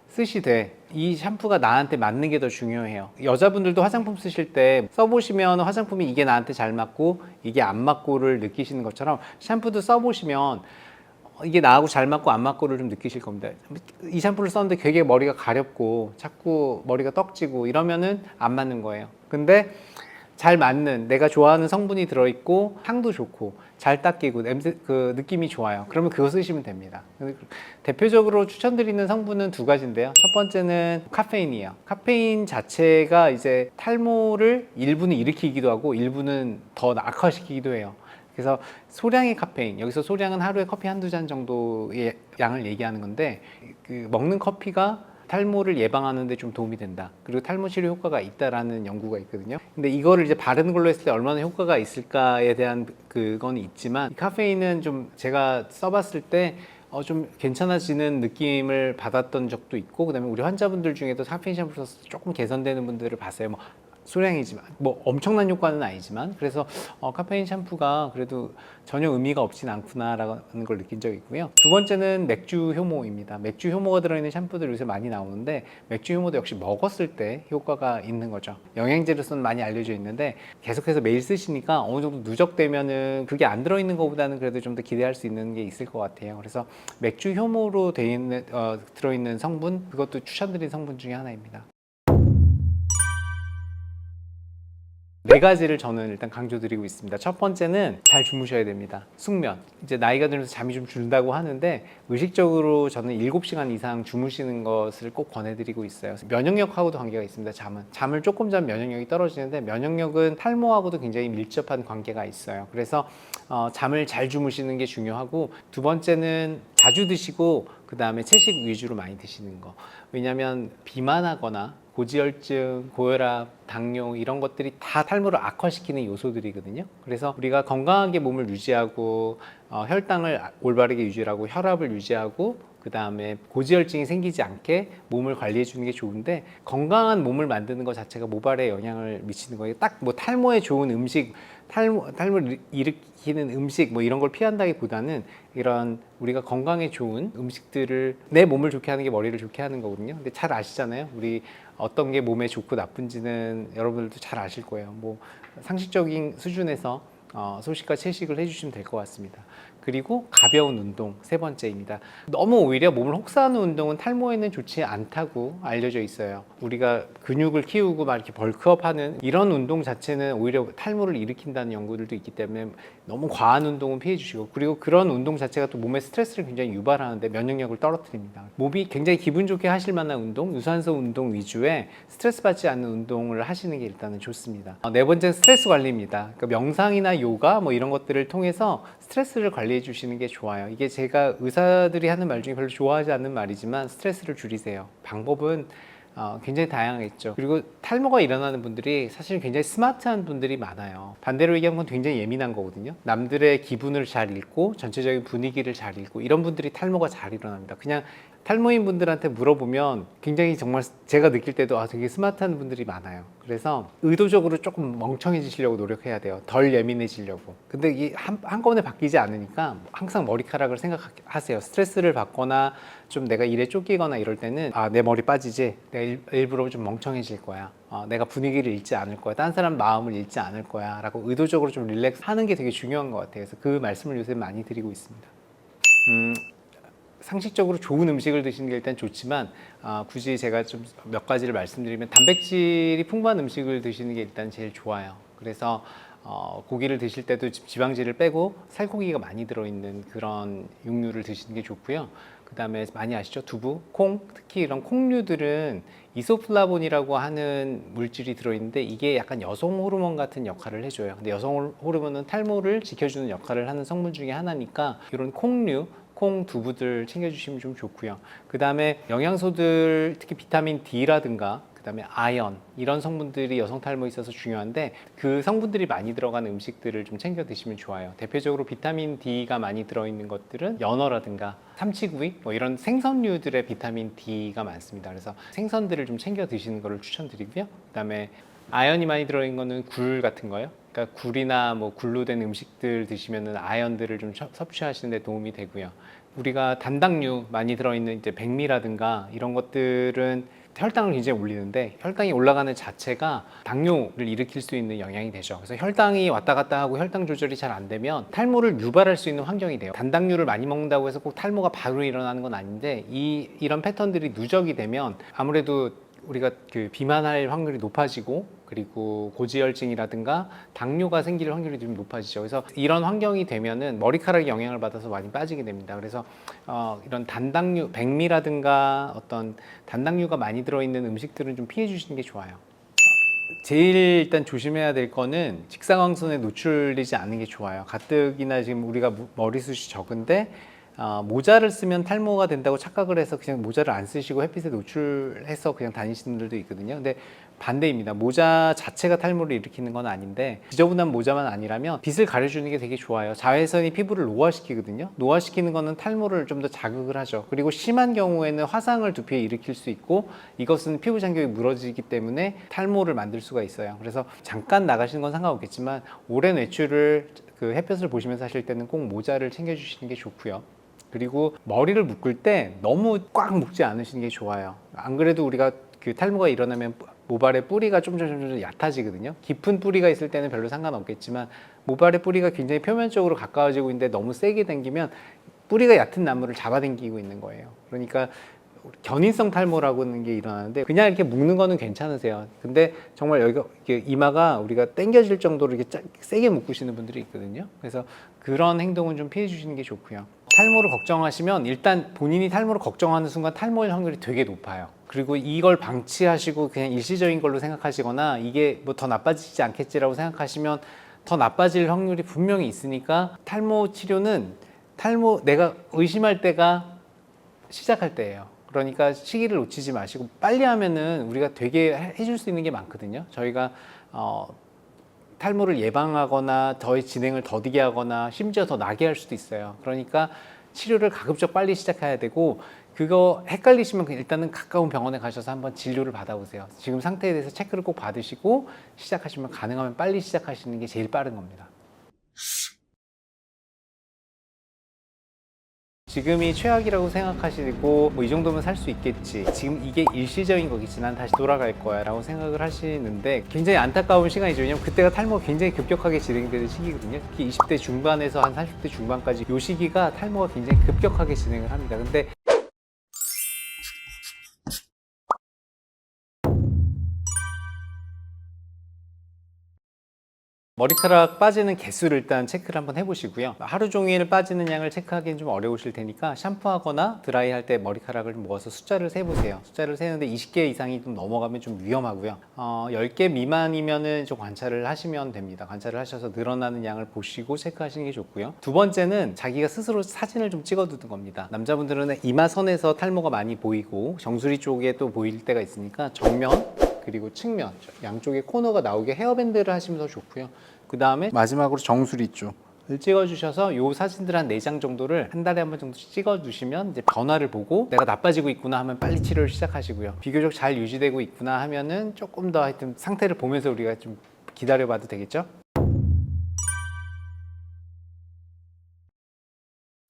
쓰시되 이 샴푸가 나한테 맞는 게 더 중요해요. 여자분들도 화장품 쓰실 때 써보시면 화장품이 이게 나한테 잘 맞고 이게 안 맞고를 느끼시는 것처럼 샴푸도 써보시면 이게 나하고 잘 맞고 안 맞고를 좀 느끼실 겁니다. 이 샴푸를 썼는데 되게 머리가 가렵고 자꾸 머리가 떡지고 이러면은 안 맞는 거예요. 근데 잘 맞는 내가 좋아하는 성분이 들어있고 향도 좋고 잘 닦이고 냄새 그 느낌이 좋아요. 그러면 그거 쓰시면 됩니다. 대표적으로 추천드리는 성분은 두 가지인데요. 첫 번째는 카페인이에요. 카페인 자체가 이제 탈모를 일부는 일으키기도 하고 일부는 더 악화시키기도 해요. 그래서 소량의 카페인, 여기서 소량은 하루에 커피 한두 잔 정도의 양을 얘기하는 건데 그 먹는 커피가 탈모를 예방하는 데 좀 도움이 된다. 그리고 탈모 치료 효과가 있다라는 연구가 있거든요. 근데 이거를 이제 바르는 걸로 했을 때 얼마나 효과가 있을까에 대한 그건 있지만 카페인은 좀 제가 써봤을 때 좀 괜찮아지는 느낌을 받았던 적도 있고 그다음에 우리 환자분들 중에도 카페인 샴푸 써서 조금 개선되는 분들을 봤어요. 뭐 소량이지만 뭐 엄청난 효과는 아니지만 그래서 카페인 샴푸가 그래도 전혀 의미가 없진 않구나라는 걸 느낀 적이 있고요. 두 번째는 맥주 효모입니다. 맥주 효모가 들어있는 샴푸들 요새 많이 나오는데 맥주 효모도 역시 먹었을 때 효과가 있는 거죠. 영양제로서는 많이 알려져 있는데 계속해서 매일 쓰시니까 어느 정도 누적되면은 그게 안 들어있는 것보다는 그래도 좀 더 기대할 수 있는 게 있을 것 같아요. 그래서 맥주 효모로 돼 있는 들어있는 성분 그것도 추천드린 성분 중에 하나입니다. 네 가지를 저는 일단 강조드리고 있습니다. 첫 번째는 잘 주무셔야 됩니다. 숙면. 이제 나이가 들면서 잠이 좀 줄다고 하는데 의식적으로 저는 7시간 이상 주무시는 것을 꼭 권해드리고 있어요. 면역력하고도 관계가 있습니다. 잠을 조금 자면 면역력이 떨어지는데 면역력은 탈모하고도 굉장히 밀접한 관계가 있어요. 그래서 잠을 잘 주무시는 게 중요하고 두 번째는 자주 드시고 그 다음에 채식 위주로 많이 드시는 거. 왜냐하면 비만하거나 고지혈증, 고혈압, 당뇨 이런 것들이 다 탈모를 악화시키는 요소들이거든요. 그래서 우리가 건강하게 몸을 유지하고 혈당을 올바르게 유지하고 혈압을 유지하고 그 다음에 고지혈증이 생기지 않게 몸을 관리해 주는 게 좋은데, 건강한 몸을 만드는 것 자체가 모발에 영향을 미치는 거예요. 딱 뭐 탈모에 좋은 음식, 탈모를 일으키는 음식 뭐 이런 걸 피한다기보다는 이런 우리가 건강에 좋은 음식들을, 내 몸을 좋게 하는 게 머리를 좋게 하는 거거든요. 근데 잘 아시잖아요. 우리 어떤 게 몸에 좋고 나쁜지는 여러분들도 잘 아실 거예요. 뭐 상식적인 수준에서 소식과 채식을 해주시면 될 것 같습니다. 그리고 가벼운 운동, 세 번째입니다. 너무 오히려 몸을 혹사하는 운동은 탈모에는 좋지 않다고 알려져 있어요. 우리가 근육을 키우고 막 이렇게 벌크업하는 이런 운동 자체는 오히려 탈모를 일으킨다는 연구들도 있기 때문에 너무 과한 운동은 피해 주시고, 그리고 그런 운동 자체가 또 몸에 스트레스를 굉장히 유발하는데 면역력을 떨어뜨립니다. 몸이 굉장히 기분 좋게 하실 만한 운동, 유산소 운동 위주의 스트레스 받지 않는 운동을 하시는 게 일단은 좋습니다. 네 번째는 스트레스 관리입니다. 그러니까 명상이나 요가 뭐 이런 것들을 통해서 스트레스를 관리해 주시는 게 좋아요. 이게 제가 의사들이 하는 말 중에 별로 좋아하지 않는 말이지만, 스트레스를 줄이세요. 방법은 굉장히 다양하겠죠. 그리고 탈모가 일어나는 분들이 사실 굉장히 스마트한 분들이 많아요. 반대로 얘기하면 굉장히 예민한 거거든요. 남들의 기분을 잘 읽고 전체적인 분위기를 잘 읽고, 이런 분들이 탈모가 잘 일어납니다. 그냥 탈모인 분들한테 물어보면 굉장히 정말 제가 느낄 때도 되게 스마트한 분들이 많아요. 그래서 의도적으로 조금 멍청해지시려고 노력해야 돼요. 덜 예민해지려고. 근데 이게 한꺼번에 바뀌지 않으니까 항상 머리카락을 생각하세요. 스트레스를 받거나 좀 내가 일에 쫓기거나 이럴 때는 내 머리 빠지지? 내가 일부러 좀 멍청해질 거야. 내가 분위기를 읽지 않을 거야. 딴 사람 마음을 읽지 않을 거야. 라고 의도적으로 좀 릴렉스 하는 게 되게 중요한 것 같아요. 그래서 그 말씀을 요새 많이 드리고 있습니다. 상식적으로 좋은 음식을 드시는 게 일단 좋지만, 굳이 제가 좀 몇 가지를 말씀드리면, 단백질이 풍부한 음식을 드시는 게 일단 제일 좋아요. 그래서 고기를 드실 때도 지방질을 빼고 살코기가 많이 들어있는 그런 육류를 드시는 게 좋고요. 그 다음에 많이 아시죠? 두부, 콩, 특히 이런 콩류들은 이소플라본이라고 하는 물질이 들어있는데, 이게 약간 여성 호르몬 같은 역할을 해줘요. 근데 여성 호르몬은 탈모를 지켜주는 역할을 하는 성분 중에 하나니까 이런 콩류, 콩, 두부들 챙겨주시면 좀 좋고요. 그 다음에 영양소들, 특히 비타민 D라든가 그 다음에 아연, 이런 성분들이 여성 탈모에 있어서 중요한데, 그 성분들이 많이 들어가는 음식들을 좀 챙겨 드시면 좋아요. 대표적으로 비타민 D가 많이 들어있는 것들은 연어라든가 삼치구이 뭐 이런 생선류들의 비타민 D가 많습니다. 그래서 생선들을 좀 챙겨 드시는 것을 추천드리고요. 그 다음에 아연이 많이 들어있는 거는 굴 같은 거요. 그러니까 굴이나 뭐 굴로 된 음식들 드시면은 아연들을 좀 섭취하시는 데 도움이 되고요. 우리가 단당류 많이 들어있는 이제 백미라든가 이런 것들은 혈당을 굉장히 올리는데, 혈당이 올라가는 자체가 당뇨를 일으킬 수 있는 영향이 되죠. 그래서 혈당이 왔다 갔다 하고 혈당 조절이 잘 안 되면 탈모를 유발할 수 있는 환경이 돼요. 단당류를 많이 먹는다고 해서 꼭 탈모가 바로 일어나는 건 아닌데, 이런 패턴들이 누적이 되면 아무래도 우리가 그 비만할 확률이 높아지고, 그리고 고지혈증이라든가 당뇨가 생길 확률이 좀 높아지죠. 그래서 이런 환경이 되면은 머리카락이 영향을 받아서 많이 빠지게 됩니다. 그래서 이런 단당류, 백미라든가 어떤 단당류가 많이 들어있는 음식들은 좀 피해 주시는 게 좋아요. 제일 일단 조심해야 될 거는 직사광선에 노출되지 않는 게 좋아요. 가뜩이나 지금 우리가 머리숱이 적은데 모자를 쓰면 탈모가 된다고 착각을 해서 그냥 모자를 안 쓰시고 햇빛에 노출해서 그냥 다니시는 분들도 있거든요. 근데 반대입니다. 모자 자체가 탈모를 일으키는 건 아닌데, 지저분한 모자만 아니라면 빛을 가려주는 게 되게 좋아요. 자외선이 피부를 노화시키거든요. 노화시키는 거는 탈모를 좀 더 자극을 하죠. 그리고 심한 경우에는 화상을 두피에 일으킬 수 있고, 이것은 피부 장벽이 무너지기 때문에 탈모를 만들 수가 있어요. 그래서 잠깐 나가시는 건 상관없겠지만, 오랜 외출을 그 햇볕을 보시면서 하실 때는 꼭 모자를 챙겨주시는 게 좋고요. 그리고 머리를 묶을 때 너무 꽉 묶지 않으시는 게 좋아요. 안 그래도 우리가 그 탈모가 일어나면 모발의 뿌리가 좀 얕아지거든요. 깊은 뿌리가 있을 때는 별로 상관없겠지만, 모발의 뿌리가 굉장히 표면적으로 가까워지고 있는데 너무 세게 당기면 뿌리가 얕은 나무를 잡아당기고 있는 거예요. 그러니까 견인성 탈모라고 하는 게 일어나는데, 그냥 이렇게 묶는 거는 괜찮으세요. 근데 정말 여기가 이마가 우리가 당겨질 정도로 이렇게 세게 묶으시는 분들이 있거든요. 그래서 그런 행동은 좀 피해 주시는 게 좋고요. 탈모를 걱정하시면 일단 본인이 탈모를 걱정하는 순간 탈모일 확률이 되게 높아요. 그리고 이걸 방치하시고 그냥 일시적인 걸로 생각하시거나 이게 뭐 더 나빠지지 않겠지라고 생각하시면 더 나빠질 확률이 분명히 있으니까, 탈모 치료는 내가 의심할 때가 시작할 때예요. 그러니까 시기를 놓치지 마시고 빨리 하면은 우리가 되게 해줄 수 있는 게 많거든요. 저희가 탈모를 예방하거나 더 진행을 더디게 하거나 심지어 더 나게 할 수도 있어요. 그러니까 치료를 가급적 빨리 시작해야 되고, 그거 헷갈리시면 일단은 가까운 병원에 가셔서 한번 진료를 받아보세요. 지금 상태에 대해서 체크를 꼭 받으시고 시작하시면 가능하면 빨리 시작하시는 게 제일 빠른 겁니다. 지금이 최악이라고 생각하시고 뭐 이 정도면 살 수 있겠지, 지금 이게 일시적인 거겠지, 난 다시 돌아갈 거야 라고 생각을 하시는데 굉장히 안타까운 시간이죠. 왜냐면 그때가 탈모가 굉장히 급격하게 진행되는 시기거든요. 특히 20대 중반에서 한 30대 중반까지 이 시기가 탈모가 굉장히 급격하게 진행을 합니다. 근데 머리카락 빠지는 개수를 일단 체크를 한번 해보시고요. 하루 종일 빠지는 양을 체크하기는 좀 어려우실 테니까 샴푸하거나 드라이할 때 머리카락을 모아서 숫자를 세보세요. 숫자를 세는데 20개 이상이 좀 넘어가면 좀 위험하고요. 10개 미만이면은 좀 관찰을 하시면 됩니다. 관찰을 하셔서 늘어나는 양을 보시고 체크하시는 게 좋고요. 두 번째는 자기가 스스로 사진을 좀 찍어두는 겁니다. 남자분들은 이마선에서 탈모가 많이 보이고 정수리 쪽에 또 보일 때가 있으니까 정면 그리고 측면 양쪽에 코너가 나오게 헤어밴드를 하시면 더 좋고요. 그 다음에 마지막으로 정수리 쪽을 찍어주셔서 이 사진들 한 4장 정도를 한 달에 한 번 정도 찍어주시면 이제 변화를 보고 내가 나빠지고 있구나 하면 빨리 치료를 시작하시고요. 비교적 잘 유지되고 있구나 하면은 조금 더 하여튼 상태를 보면서 우리가 좀 기다려봐도 되겠죠?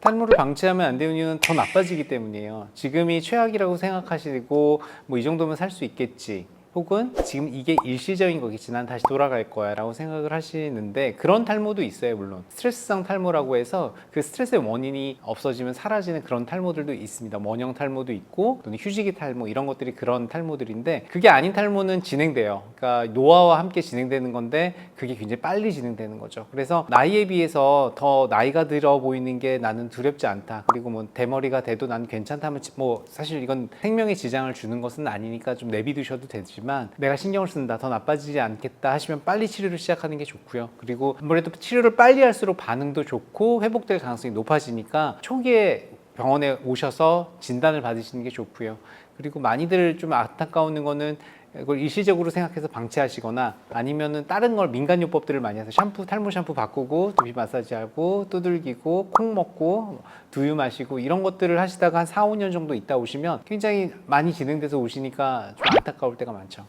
탈모를 방치하면 안 되는 이유는 더 나빠지기 때문이에요. 지금이 최악이라고 생각하시고 뭐 이 정도면 살 수 있겠지, 혹은 지금 이게 일시적인 거겠지, 난 다시 돌아갈 거야 라고 생각을 하시는데, 그런 탈모도 있어요. 물론 스트레스성 탈모라고 해서 그 스트레스의 원인이 없어지면 사라지는 그런 탈모들도 있습니다. 원형 탈모도 있고 또는 휴지기 탈모, 이런 것들이 그런 탈모들인데, 그게 아닌 탈모는 진행돼요. 그러니까 노화와 함께 진행되는 건데 그게 굉장히 빨리 진행되는 거죠. 그래서 나이에 비해서 더 나이가 들어 보이는 게 나는 두렵지 않다, 그리고 뭐 대머리가 돼도 난 괜찮다면 뭐 사실 이건 생명에 지장을 주는 것은 아니니까 좀 내비두셔도 되지만, 내가 신경을 쓴다, 더 나빠지지 않겠다 하시면 빨리 치료를 시작하는 게 좋고요. 그리고 아무래도 치료를 빨리 할수록 반응도 좋고 회복될 가능성이 높아지니까 초기에 병원에 오셔서 진단을 받으시는 게 좋고요. 그리고 많이들 좀 안타까운 거는 이걸 일시적으로 생각해서 방치하시거나 아니면은 다른 걸 민간요법들을 많이 해서 탈모 샴푸 바꾸고 두피 마사지하고 두들기고 콩 먹고 두유 마시고 이런 것들을 하시다가 한 4, 5년 정도 있다 오시면 굉장히 많이 진행돼서 오시니까 좀 안타까울 때가 많죠.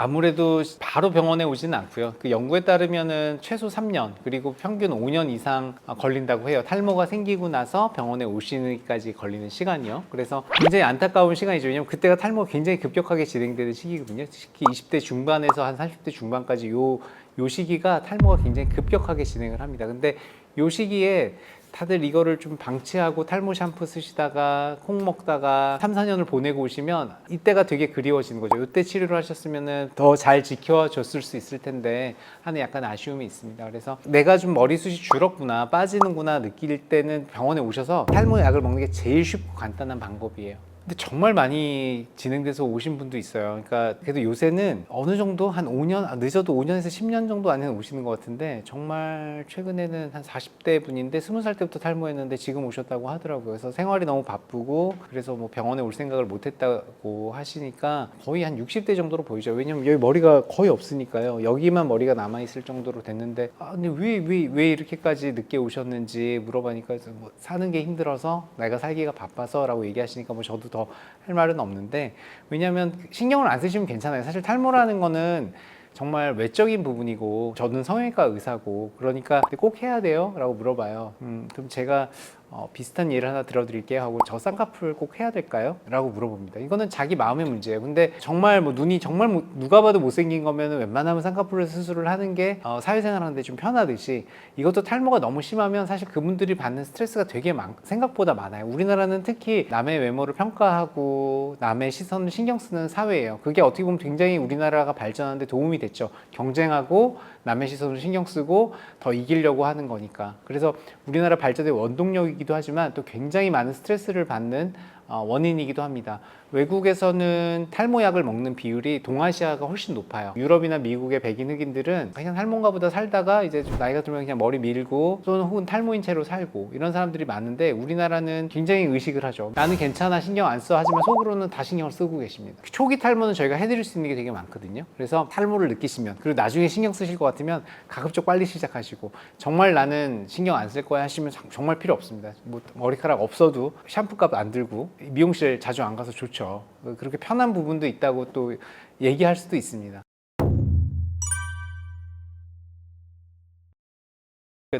아무래도 바로 병원에 오지는 않고요. 그 연구에 따르면은 최소 3년 그리고 평균 5년 이상 걸린다고 해요. 탈모가 생기고 나서 병원에 오시기까지 걸리는 시간이요. 그래서 굉장히 안타까운 시간이죠. 왜냐면 그때가 탈모가 굉장히 급격하게 진행되는 시기거든요. 특히 20대 중반에서 한 30대 중반까지 요 시기가 탈모가 굉장히 급격하게 진행을 합니다. 근데 요 시기에 다들 이거를 좀 방치하고 탈모 샴푸 쓰시다가 콩 먹다가 3, 4년을 보내고 오시면 이때가 되게 그리워지는 거죠. 이때 치료를 하셨으면 더 잘 지켜줬을 수 있을 텐데 하는 약간 아쉬움이 있습니다. 그래서 내가 좀 머리숱이 줄었구나, 빠지는구나 느낄 때는 병원에 오셔서 탈모 약을 먹는 게 제일 쉽고 간단한 방법이에요. 근데 정말 많이 진행돼서 오신 분도 있어요. 그러니까 그래도 요새는 어느 정도 한 5년, 늦어도 5년에서 10년 정도 안에 오시는 것 같은데, 정말 최근에는 한 40대 분인데 20살 때부터 탈모했는데 지금 오셨다고 하더라고요. 그래서 생활이 너무 바쁘고 그래서 뭐 병원에 올 생각을 못 했다고 하시니까 거의 한 60대 정도로 보이죠. 왜냐면 여기 머리가 거의 없으니까요. 여기만 머리가 남아있을 정도로 됐는데, 근데 왜 이렇게까지 늦게 오셨는지 물어보니까 뭐 사는 게 힘들어서, 내가 살기가 바빠서 라고 얘기하시니까 뭐 저도 더 할 말은 없는데, 왜냐하면 신경을 안 쓰시면 괜찮아요. 사실 탈모라는 거는 정말 외적인 부분이고, 저는 성형외과 의사고 그러니까 꼭 해야 돼요? 라고 물어봐요. 그럼 제가 비슷한 예를 하나 들어드릴게요 하고, 저 쌍꺼풀 꼭 해야 될까요? 라고 물어봅니다. 이거는 자기 마음의 문제예요. 근데 정말 뭐 눈이 정말 누가 봐도 못생긴 거면 웬만하면 쌍꺼풀 수술을 하는 게 사회생활 하는데 좀 편하듯이, 이것도 탈모가 너무 심하면 사실 그분들이 받는 스트레스가 되게 생각보다 많아요. 우리나라는 특히 남의 외모를 평가하고 남의 시선을 신경 쓰는 사회예요. 그게 어떻게 보면 굉장히 우리나라가 발전하는데 도움이 됐죠. 경쟁하고 남의 시선을 신경 쓰고 더 이기려고 하는 거니까. 그래서 우리나라 발전의 원동력이기도 하지만 또 굉장히 많은 스트레스를 받는 원인이기도 합니다. 외국에서는 탈모약을 먹는 비율이 동아시아가 훨씬 높아요. 유럽이나 미국의 백인 흑인들은 그냥 탈모인가 보다 살다가 이제 좀 나이가 들면 그냥 머리 밀고 또는 혹은 탈모인 채로 살고 이런 사람들이 많은데, 우리나라는 굉장히 의식을 하죠. 나는 괜찮아, 신경 안 써. 하지만 속으로는 다 신경을 쓰고 계십니다. 초기 탈모는 저희가 해드릴 수 있는 게 되게 많거든요. 그래서 탈모를 느끼시면, 그리고 나중에 신경 쓰실 것 같으면 가급적 빨리 시작하시고, 정말 나는 신경 안 쓸 거야 하시면 정말 필요 없습니다. 뭐 머리카락 없어도 샴푸값 안 들고 미용실 자주 안 가서 좋죠. 그렇게 편한 부분도 있다고 또 얘기할 수도 있습니다.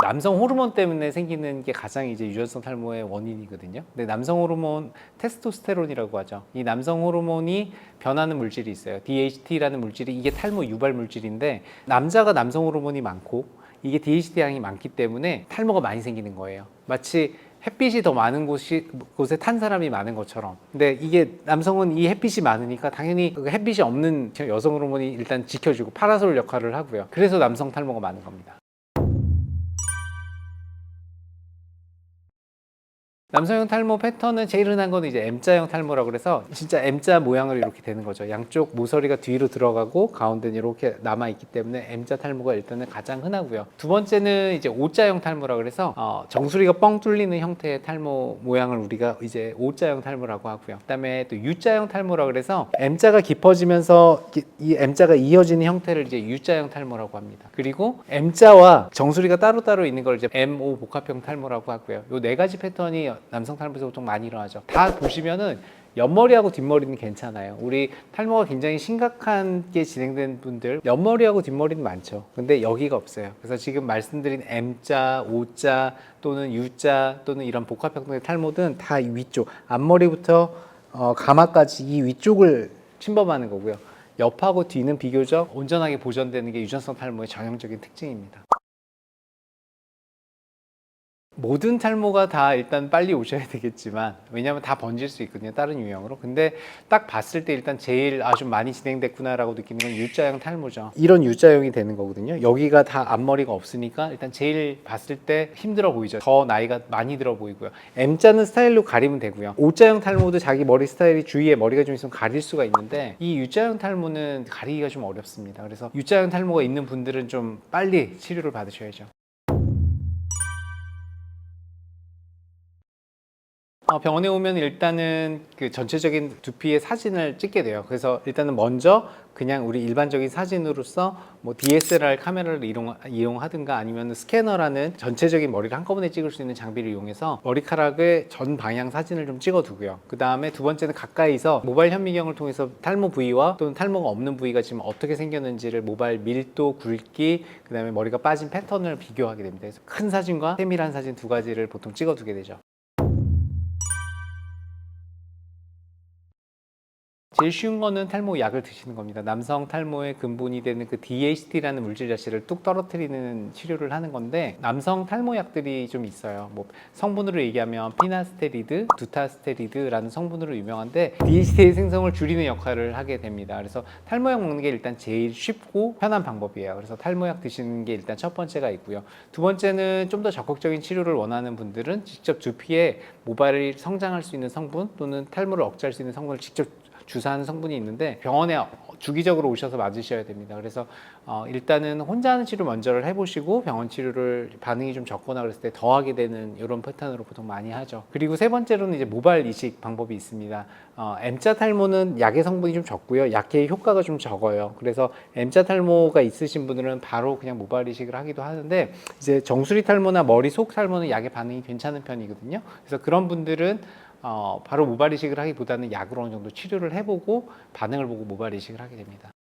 남성 호르몬 때문에 생기는 게 가장 이제 유전성 탈모의 원인이거든요. 근데 남성 호르몬 테스토스테론이라고 하죠. 이 남성 호르몬이 변하는 물질이 있어요. DHT라는 물질이, 이게 탈모 유발 물질인데, 남자가 남성 호르몬이 많고 이게 DHT 양이 많기 때문에 탈모가 많이 생기는 거예요. 마치 햇빛이 더 많은 곳에 탄 사람이 많은 것처럼. 근데 이게 남성은 이 햇빛이 많으니까 당연히 그 햇빛이 없는 여성 호르몬이 일단 지켜주고 파라솔 역할을 하고요. 그래서 남성 탈모가 많은 겁니다. 남성형 탈모 패턴은 제일 흔한 거는 이제 M자형 탈모라고 그래서 진짜 M자 모양으로 이렇게 되는 거죠. 양쪽 모서리가 뒤로 들어가고 가운데는 이렇게 남아 있기 때문에 M자 탈모가 일단은 가장 흔하고요. 두 번째는 이제 O자형 탈모라고 그래서 정수리가 뻥 뚫리는 형태의 탈모 모양을 우리가 이제 O자형 탈모라고 하고요. 그다음에 또 U자형 탈모라고 그래서 M자가 깊어지면서 이 M자가 이어지는 형태를 이제 U자형 탈모라고 합니다. 그리고 M자와 정수리가 따로따로 있는 걸 이제 MO 복합형 탈모라고 하고요. 요 네 가지 패턴이 남성 탈모에서 보통 많이 일어나죠. 다 보시면은 옆머리하고 뒷머리는 괜찮아요. 우리 탈모가 굉장히 심각하게 진행된 분들 옆머리하고 뒷머리는 많죠. 근데 여기가 없어요. 그래서 지금 말씀드린 M자, O자 또는 U자 또는 이런 복합형태의 탈모든 다 이 위쪽, 앞머리부터 가마까지 이 위쪽을 침범하는 거고요. 옆하고 뒤는 비교적 온전하게 보존되는 게 유전성 탈모의 전형적인 특징입니다. 모든 탈모가 다 일단 빨리 오셔야 되겠지만, 왜냐하면 다 번질 수 있거든요, 다른 유형으로. 근데 딱 봤을 때 일단 제일 좀 많이 진행됐구나 라고 느끼는 건 U자형 탈모죠. 이런 U자형이 되는 거거든요. 여기가 다 앞머리가 없으니까 일단 제일 봤을 때 힘들어 보이죠. 더 나이가 많이 들어 보이고요. M자는 스타일로 가리면 되고요. O자형 탈모도 자기 머리 스타일이 주위에 머리가 좀 있으면 가릴 수가 있는데, 이 U자형 탈모는 가리기가 좀 어렵습니다. 그래서 U자형 탈모가 있는 분들은 좀 빨리 치료를 받으셔야죠. 병원에 오면 일단은 그 전체적인 두피의 사진을 찍게 돼요. 그래서 일단은 먼저 그냥 우리 일반적인 사진으로서 뭐 DSLR 카메라를 이용하든가 아니면 스캐너라는 전체적인 머리를 한꺼번에 찍을 수 있는 장비를 이용해서 머리카락의 전 방향 사진을 좀 찍어 두고요. 그 다음에 두 번째는 가까이서 모발 현미경을 통해서 탈모 부위와 또는 탈모가 없는 부위가 지금 어떻게 생겼는지를, 모발 밀도, 굵기, 그 다음에 머리가 빠진 패턴을 비교하게 됩니다. 그래서 큰 사진과 세밀한 사진 두 가지를 보통 찍어 두게 되죠. 제일 쉬운 거는 탈모 약을 드시는 겁니다. 남성 탈모의 근본이 되는 그 DHT라는 물질 자체를 뚝 떨어뜨리는 치료를 하는 건데, 남성 탈모 약들이 좀 있어요. 뭐 성분으로 얘기하면 피나스테리드, 두타스테리드라는 성분으로 유명한데 DHT의 생성을 줄이는 역할을 하게 됩니다. 그래서 탈모약 먹는 게 일단 제일 쉽고 편한 방법이에요. 그래서 탈모약 드시는 게 일단 첫 번째가 있고요. 두 번째는 좀 더 적극적인 치료를 원하는 분들은 직접 두피에 모발이 성장할 수 있는 성분 또는 탈모를 억제할 수 있는 성분을 직접 주사하는 성분이 있는데, 병원에 주기적으로 오셔서 맞으셔야 됩니다. 그래서 일단은 혼자 하는 치료 먼저를 해보시고 병원 치료를 반응이 좀 적거나 그랬을 때 더 하게 되는 이런 패턴으로 보통 많이 하죠. 그리고 세 번째로는 이제 모발 이식 방법이 있습니다. M자 탈모는 약의 성분이 좀 적고요, 약의 효과가 좀 적어요. 그래서 M자 탈모가 있으신 분들은 바로 그냥 모발 이식을 하기도 하는데, 이제 정수리 탈모나 머리 속 탈모는 약의 반응이 괜찮은 편이거든요. 그래서 그런 분들은 바로 모발 이식을 하기보다는 약으로 어느 정도 치료를 해보고 반응을 보고 모발 이식을 하게 됩니다.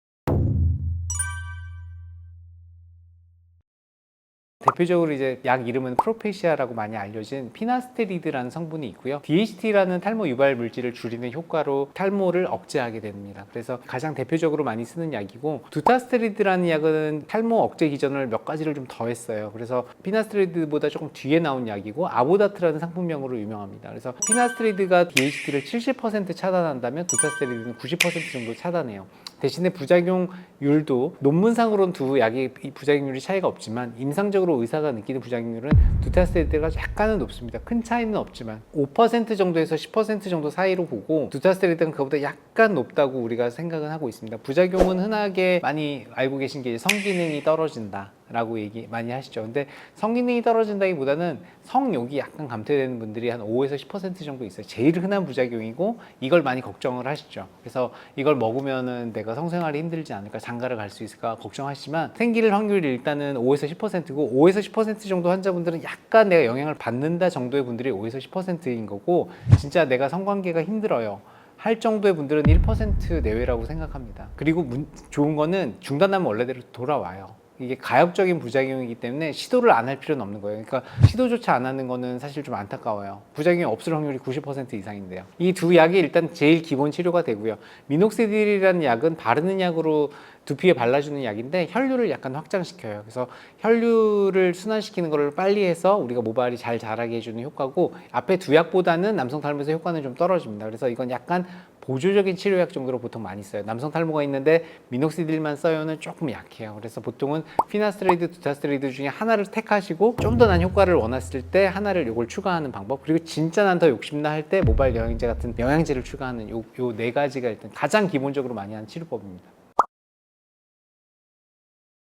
대표적으로 이제 약 이름은 프로페시아라고 많이 알려진 피나스테리드라는 성분이 있고요. DHT라는 탈모 유발 물질을 줄이는 효과로 탈모를 억제하게 됩니다. 그래서 가장 대표적으로 많이 쓰는 약이고, 두타스테리드라는 약은 탈모 억제 기전을 몇 가지를 좀 더했어요. 그래서 피나스테리드보다 조금 뒤에 나온 약이고, 아보다트라는 상품명으로 유명합니다. 그래서 피나스테리드가 DHT를 70% 차단한다면 두타스테리드는 90% 정도 차단해요. 대신에 부작용률도 논문상으로는 두 약의 이 부작용률이 차이가 없지만 임상적으로 의사가 느끼는 부작용률은 두타스테로이드가 약간은 높습니다. 큰 차이는 없지만 5% 정도에서 10% 정도 사이로 보고 두타스테로이드는 그보다 약간 높다고 우리가 생각은 하고 있습니다. 부작용은 흔하게 많이 알고 계신 게 성기능이 떨어진다 라고 얘기 많이 하시죠. 근데 성기능이 떨어진다기보다는 성욕이 약간 감퇴되는 분들이 한 5에서 10% 정도 있어요. 제일 흔한 부작용이고 이걸 많이 걱정을 하시죠. 그래서 이걸 먹으면은 내가 성생활이 힘들지 않을까, 장가를 갈 수 있을까 걱정하시지만 생길 확률이 일단은 5에서 10%고 5에서 10% 정도 환자분들은 약간 내가 영향을 받는다 정도의 분들이 5에서 10%인 거고, 진짜 내가 성관계가 힘들어요 할 정도의 분들은 1% 내외라고 생각합니다. 그리고 좋은 거는 중단하면 원래대로 돌아와요. 이게 가역적인 부작용이기 때문에 시도를 안 할 필요는 없는 거예요. 그러니까 시도조차 안 하는 거는 사실 좀 안타까워요. 부작용이 없을 확률이 90% 이상인데요. 이 두 약이 일단 제일 기본 치료가 되고요. 미녹시딜이라는 약은 바르는 약으로 두피에 발라주는 약인데 혈류를 약간 확장시켜요. 그래서 혈류를 순환시키는 것을 빨리 해서 우리가 모발이 잘 자라게 해주는 효과고, 앞에 두 약보다는 남성 탈모에서 효과는 좀 떨어집니다. 그래서 이건 약간 보조적인 치료약 정도로 보통 많이 써요. 남성 탈모가 있는데 미녹시딜만 써요는 조금 약해요. 그래서 보통은 피나스테로이드, 두타스테로이드 중에 하나를 택하시고 좀 더 난 효과를 원했을 때 하나를 요걸 추가하는 방법, 그리고 진짜 난 더 욕심나 할 때 모발 영양제 같은 영양제를 추가하는 요 네 가지가 일단 가장 기본적으로 많이 하는 치료법입니다.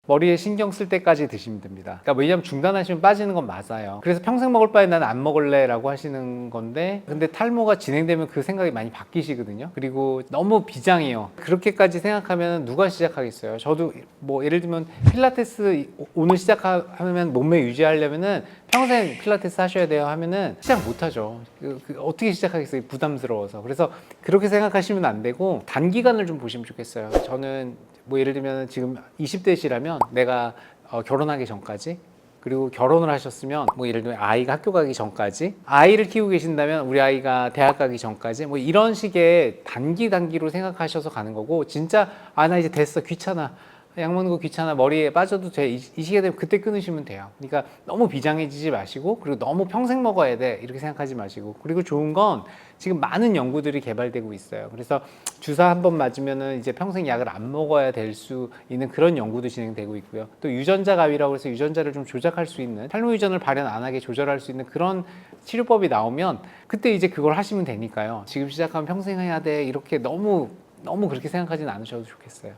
머리에 신경 쓸 때까지 드시면 됩니다. 그러니까 왜냐면 중단하시면 빠지는 건 맞아요. 그래서 평생 먹을 바에 나는 안 먹을래 라고 하시는 건데, 근데 탈모가 진행되면 그 생각이 많이 바뀌시거든요. 그리고 너무 비장해요. 그렇게까지 생각하면 누가 시작하겠어요. 저도 뭐 예를 들면 필라테스 오늘 시작하면 몸매 유지하려면은 평생 필라테스 하셔야 돼요 하면은 시작 못 하죠. 어떻게 시작하겠어요? 부담스러워서. 그래서 그렇게 생각하시면 안 되고 단기간을 좀 보시면 좋겠어요. 저는 뭐 예를 들면 지금 20대시라면 내가 결혼하기 전까지, 그리고 결혼을 하셨으면 뭐 예를 들면 아이가 학교 가기 전까지, 아이를 키우고 계신다면 우리 아이가 대학 가기 전까지, 뭐 이런 식의 단기로 생각하셔서 가는 거고, 진짜 나 이제 됐어, 귀찮아, 약 먹는 거 귀찮아, 머리에 빠져도 돼, 이 시기가 되면 그때 끊으시면 돼요. 그러니까 너무 비장해지지 마시고, 그리고 너무 평생 먹어야 돼 이렇게 생각하지 마시고, 그리고 좋은 건 지금 많은 연구들이 개발되고 있어요. 그래서 주사 한 번 맞으면은 이제 평생 약을 안 먹어야 될 수 있는 그런 연구도 진행되고 있고요. 또 유전자 가위라고 해서 유전자를 좀 조작할 수 있는, 탈모 유전을 발현 안 하게 조절할 수 있는 그런 치료법이 나오면 그때 이제 그걸 하시면 되니까요. 지금 시작하면 평생 해야 돼 이렇게 너무 그렇게 생각하지는 않으셔도 좋겠어요.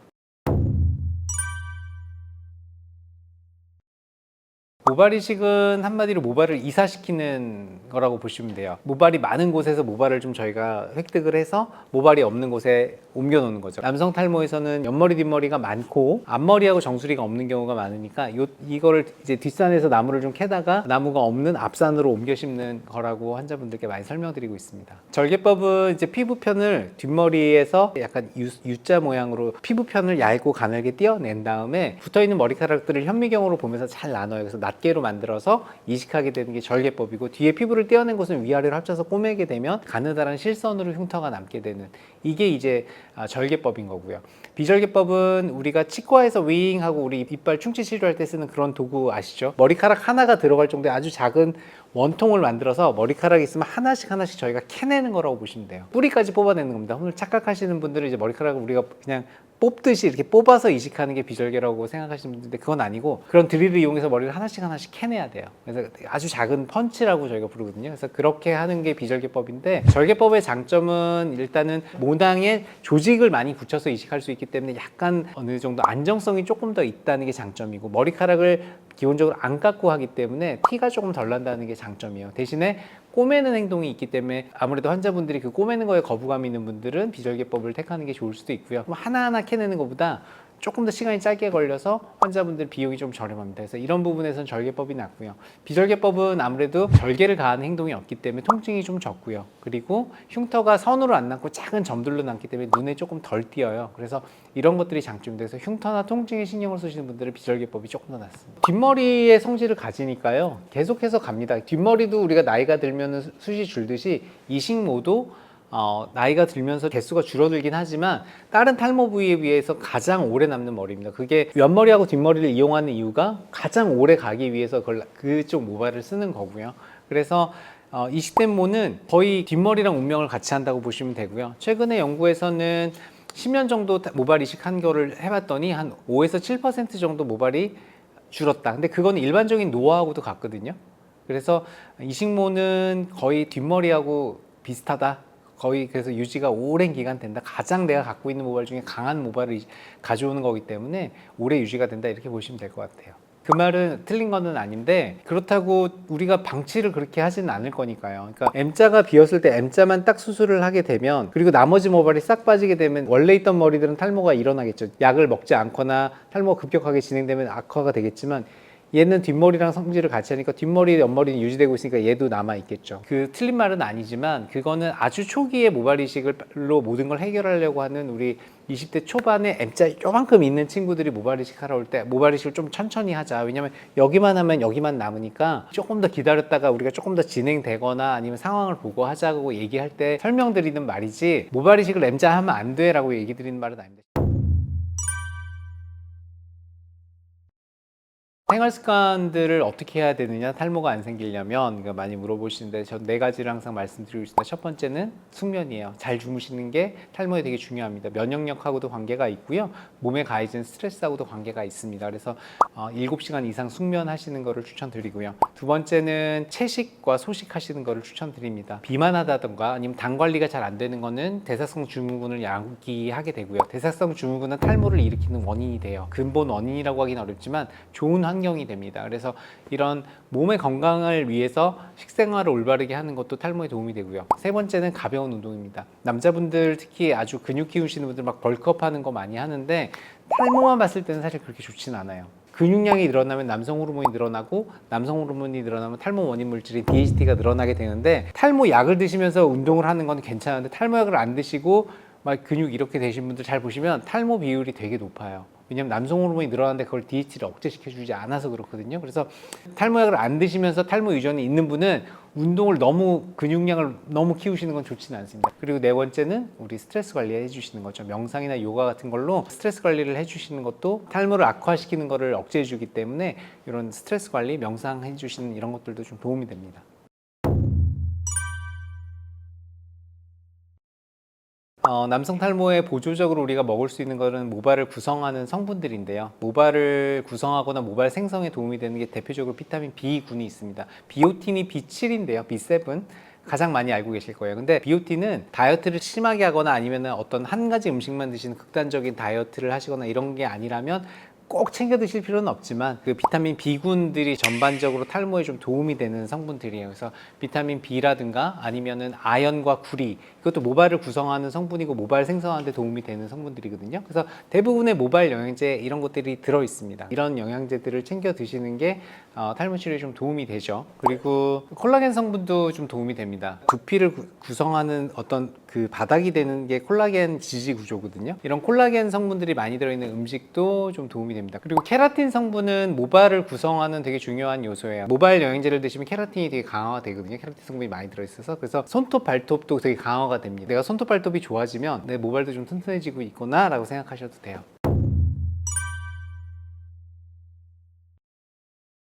모발 이식은 한마디로 모발을 이사시키는 거라고 보시면 돼요. 모발이 많은 곳에서 모발을 좀 저희가 획득을 해서 모발이 없는 곳에 옮겨 놓는 거죠. 남성 탈모에서는 옆머리 뒷머리가 많고 앞머리하고 정수리가 없는 경우가 많으니까 이거를 이제 뒷산에서 나무를 좀 캐다가 나무가 없는 앞산으로 옮겨 심는 거라고 환자분들께 많이 설명드리고 있습니다. 절개법은 이제 피부편을 뒷머리에서 약간 U자 모양으로 피부편을 얇고 가늘게 띄어낸 다음에 붙어있는 머리카락들을 현미경으로 보면서 잘 나눠요. 그래서 낱개로 만들어서 이식하게 되는 게 절개법이고, 뒤에 피부를 떼어낸 곳은 위아래로 합쳐서 꼬매게 되면 가느다란 실선으로 흉터가 남게 되는, 이게 이제 절개법인 거고요. 비절개법은 우리가 치과에서 윙하고 우리 이빨 충치 치료할 때 쓰는 그런 도구 아시죠? 머리카락 하나가 들어갈 정도의 아주 작은 원통을 만들어서 머리카락이 있으면 하나씩 저희가 캐내는 거라고 보시면 돼요. 뿌리까지 뽑아내는 겁니다. 오늘 착각하시는 분들은 이제 머리카락을 우리가 그냥 뽑듯이 이렇게 뽑아서 이식하는 게 비절개라고 생각하시는 분들인데, 그건 아니고 그런 드릴을 이용해서 머리를 하나씩 캐내야 돼요. 그래서 아주 작은 펀치라고 저희가 부르거든요. 그래서 그렇게 하는 게 비절개법인데, 절개법의 장점은 일단은 모낭에 조직을 많이 붙여서 이식할 수 있기 때문에 약간 어느 정도 안정성이 조금 더 있다는 게 장점이고, 머리카락을 기본적으로 안 깎고 하기 때문에 티가 조금 덜 난다는 게 장점이에요. 대신에 꼬매는 행동이 있기 때문에 아무래도 환자분들이 그 꼬매는 거에 거부감이 있는 분들은 비절개법을 택하는 게 좋을 수도 있고요. 하나하나 캐내는 것보다 조금 더 시간이 짧게 걸려서 환자분들 비용이 좀 저렴합니다. 그래서 이런 부분에서는 절개법이 낫고요. 비절개법은 아무래도 절개를 가하는 행동이 없기 때문에 통증이 좀 적고요. 그리고 흉터가 선으로 안 남고 작은 점들로 남기 때문에 눈에 조금 덜 띄어요. 그래서 이런 것들이 장점이 돼서 흉터나 통증에 신경을 쓰시는 분들은 비절개법이 조금 더 낫습니다. 뒷머리의 성질을 가지니까요, 계속해서 갑니다. 뒷머리도 우리가 나이가 들면 숱이 줄듯이 이식모도 나이가 들면서 개수가 줄어들긴 하지만 다른 탈모 부위에 비해서 가장 오래 남는 머리입니다. 그게 옆머리하고 뒷머리를 이용하는 이유가 가장 오래 가기 위해서 그쪽 모발을 쓰는 거고요. 그래서 이식된 모는 거의 뒷머리랑 운명을 같이 한다고 보시면 되고요. 최근에 연구에서는 10년 정도 모발 이식한 거를 해봤더니 한 5에서 7% 정도 모발이 줄었다. 근데 그건 일반적인 노화하고도 같거든요. 그래서 이식모는 거의 뒷머리하고 비슷하다. 거의 그래서 유지가 오랜 기간 된다. 가장 내가 갖고 있는 모발 중에 강한 모발을 가져오는 거기 때문에 오래 유지가 된다. 이렇게 보시면 될 것 같아요. 그 말은 틀린 거는 아닌데 그렇다고 우리가 방치를 그렇게 하지는 않을 거니까요. 그러니까 M자가 비었을 때 M자만 딱 수술을 하게 되면 그리고 나머지 모발이 싹 빠지게 되면 원래 있던 머리들은 탈모가 일어나겠죠. 약을 먹지 않거나 탈모가 급격하게 진행되면 악화가 되겠지만 얘는 뒷머리랑 성질을 같이 하니까 뒷머리, 옆머리는 유지되고 있으니까 얘도 남아있겠죠. 그 틀린 말은 아니지만 그거는 아주 초기에 모발 이식으로 모든 걸 해결하려고 하는 우리 20대 초반에 M자 요만큼 있는 친구들이 모발 이식하러 올 때 모발 이식을 좀 천천히 하자. 왜냐면 여기만 하면 여기만 남으니까 조금 더 기다렸다가 우리가 조금 더 진행되거나 아니면 상황을 보고 하자고 얘기할 때 설명드리는 말이지 모발 이식을 M자 하면 안 돼 라고 얘기 드리는 말은 아닙니다. 생활 습관들을 어떻게 해야 되느냐, 탈모가 안 생기려면 그러니까 많이 물어보시는데 전 4가지를 항상 말씀드리고 있습니다. 첫 번째는 숙면이에요. 잘 주무시는 게 탈모에 되게 중요합니다. 면역력하고도 관계가 있고요. 몸에 가해진 스트레스하고도 관계가 있습니다. 그래서 7시간 이상 숙면하시는 거를 추천드리고요. 두 번째는 채식과 소식하시는 거를 추천드립니다. 비만하다던가 아니면 당 관리가 잘 안 되는 거는 대사성 증후군을 야기하게 되고요. 대사성 증후군은 탈모를 일으키는 원인이 돼요. 근본 원인이라고 하기는 어렵지만 좋은 환경이 됩니다. 그래서 이런 몸의 건강을 위해서 식생활을 올바르게 하는 것도 탈모에 도움이 되고요. 세 번째는 가벼운 운동입니다. 남자분들 특히 아주 근육 키우시는 분들 막 벌크업 하는 거 많이 하는데 탈모만 봤을 때는 사실 그렇게 좋지는 않아요. 근육량이 늘어나면 남성 호르몬이 늘어나고 남성 호르몬이 늘어나면 탈모 원인 물질인 DHT가 늘어나게 되는데 탈모 약을 드시면서 운동을 하는 건 괜찮은데 탈모 약을 안 드시고 막 근육 이렇게 되신 분들 잘 보시면 탈모 비율이 되게 높아요. 왜냐면 남성 호르몬이 늘어나는데 그걸 DHT를 억제시켜주지 않아서 그렇거든요. 그래서 탈모약을 안 드시면서 탈모 유전이 있는 분은 운동을 너무 근육량을 너무 키우시는 건 좋지는 않습니다. 그리고 네 번째는 우리 스트레스 관리 해주시는 거죠. 명상이나 요가 같은 걸로 스트레스 관리를 해주시는 것도 탈모를 악화시키는 거를 억제해주기 때문에 이런 스트레스 관리, 명상 해주시는 이런 것들도 좀 도움이 됩니다. 남성 탈모에 보조적으로 우리가 먹을 수 있는 것은 모발을 구성하는 성분들인데요. 모발을 구성하거나 모발 생성에 도움이 되는 게 대표적으로 비타민 B군이 있습니다. 비오틴이 B7인데요. B7. 가장 많이 알고 계실 거예요. 근데 비오틴은 다이어트를 심하게 하거나 아니면 어떤 한 가지 음식만 드시는 극단적인 다이어트를 하시거나 이런 게 아니라면 꼭 챙겨 드실 필요는 없지만 그 비타민 B군들이 전반적으로 탈모에 좀 도움이 되는 성분들이에요. 그래서 비타민 B라든가 아니면은 아연과 구리 이것도 모발을 구성하는 성분이고 모발 생성하는 데 도움이 되는 성분들이거든요. 그래서 대부분의 모발 영양제 이런 것들이 들어 있습니다. 이런 영양제들을 챙겨 드시는 게 탈모 치료에 좀 도움이 되죠. 그리고 콜라겐 성분도 좀 도움이 됩니다. 두피를 구성하는 어떤 그 바닥이 되는 게 콜라겐 지지 구조거든요. 이런 콜라겐 성분들이 많이 들어있는 음식도 좀 도움이 됩니다. 그리고 케라틴 성분은 모발을 구성하는 되게 중요한 요소예요. 모발 영양제를 드시면 케라틴이 되게 강화가 되거든요. 케라틴 성분이 많이 들어있어서 그래서 손톱, 발톱도 되게 강화가 됩니다. 내가 손톱, 발톱이 좋아지면 내 모발도 좀 튼튼해지고 있구나 라고 생각하셔도 돼요.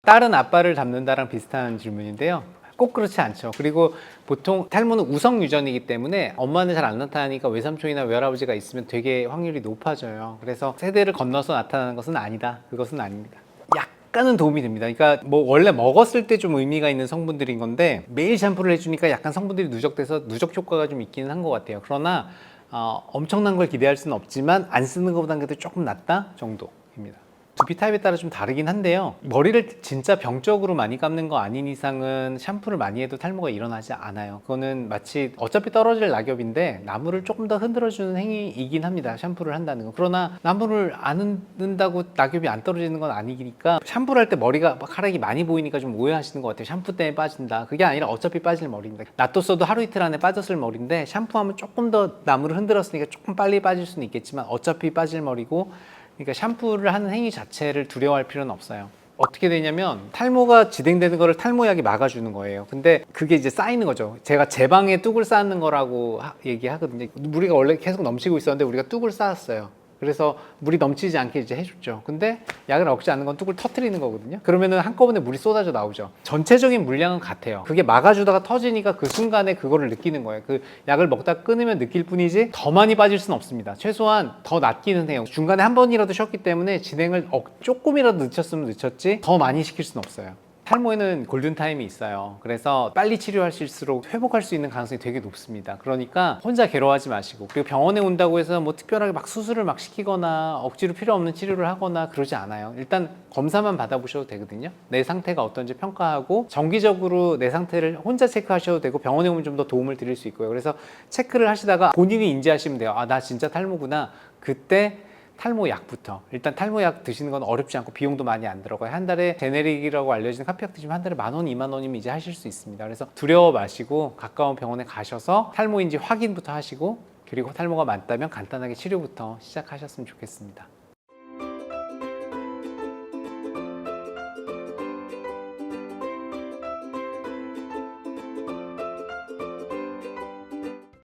딸은 아빠를 닮는다랑 비슷한 질문인데요. 꼭 그렇지 않죠. 그리고 보통 탈모는 우성 유전이기 때문에 엄마는 잘 안 나타나니까 외삼촌이나 외할아버지가 있으면 되게 확률이 높아져요. 그래서 세대를 건너서 나타나는 것은 아니다. 그것은 아닙니다. 약간은 도움이 됩니다. 그러니까 뭐 원래 먹었을 때 좀 의미가 있는 성분들인 건데 매일 샴푸를 해주니까 약간 성분들이 누적돼서 누적 효과가 좀 있기는 한 것 같아요. 그러나 엄청난 걸 기대할 수는 없지만 안 쓰는 것보다는 그래도 조금 낫다 정도입니다. 두피 타입에 따라 좀 다르긴 한데요. 머리를 진짜 병적으로 많이 감는 거 아닌 이상은 샴푸를 많이 해도 탈모가 일어나지 않아요. 그거는 마치 어차피 떨어질 낙엽인데 나무를 조금 더 흔들어주는 행위이긴 합니다. 샴푸를 한다는 거. 그러나 나무를 안 흔든다고 낙엽이 안 떨어지는 건 아니니까 샴푸를 할 때 머리가 카락이 많이 보이니까 좀 오해하시는 것 같아요. 샴푸 때문에 빠진다. 그게 아니라 어차피 빠질 머리입니다. 놔뒀어도 하루 이틀 안에 빠졌을 머리인데 샴푸하면 조금 더 나무를 흔들었으니까 조금 빨리 빠질 수는 있겠지만 어차피 빠질 머리고 그러니까 샴푸를 하는 행위 자체를 두려워할 필요는 없어요. 어떻게 되냐면 탈모가 진행되는 거를 탈모약이 막아주는 거예요. 근데 그게 이제 쌓이는 거죠. 제가 제 방에 뚝을 쌓는 거라고 얘기하거든요. 우리가 원래 계속 넘치고 있었는데 우리가 뚝을 쌓았어요. 그래서 물이 넘치지 않게 이제 해줬죠. 근데 약을 먹지 않는 건 뚝을 터트리는 거거든요. 그러면은 한꺼번에 물이 쏟아져 나오죠. 전체적인 물량은 같아요. 그게 막아주다가 터지니까 그 순간에 그거를 느끼는 거예요. 그 약을 먹다 끊으면 느낄 뿐이지 더 많이 빠질 수는 없습니다. 최소한 더 낫기는 해요. 중간에 한 번이라도 쉬었기 때문에 진행을 조금이라도 늦췄으면 늦췄지 더 많이 시킬 수는 없어요. 탈모에는 골든타임이 있어요. 그래서 빨리 치료하실수록 회복할 수 있는 가능성이 되게 높습니다. 그러니까 혼자 괴로워하지 마시고, 그리고 병원에 온다고 해서 뭐 특별하게 막 수술을 막 시키거나 억지로 필요 없는 치료를 하거나 그러지 않아요. 일단 검사만 받아보셔도 되거든요. 내 상태가 어떤지 평가하고 정기적으로 내 상태를 혼자 체크하셔도 되고, 병원에 오면 좀 더 도움을 드릴 수 있고요. 그래서 체크를 하시다가 본인이 인지하시면 돼요. 아, 나 진짜 탈모구나. 그때 탈모 약부터, 일단 탈모 약 드시는 건 어렵지 않고 비용도 많이 안 들어가요. 한 달에 제네릭이라고 알려지는 카피약 드시면 한 달에 10,000원, 20,000원이면 이제 하실 수 있습니다. 그래서 두려워 마시고 가까운 병원에 가셔서 탈모인지 확인부터 하시고, 그리고 탈모가 맞다면 간단하게 치료부터 시작하셨으면 좋겠습니다.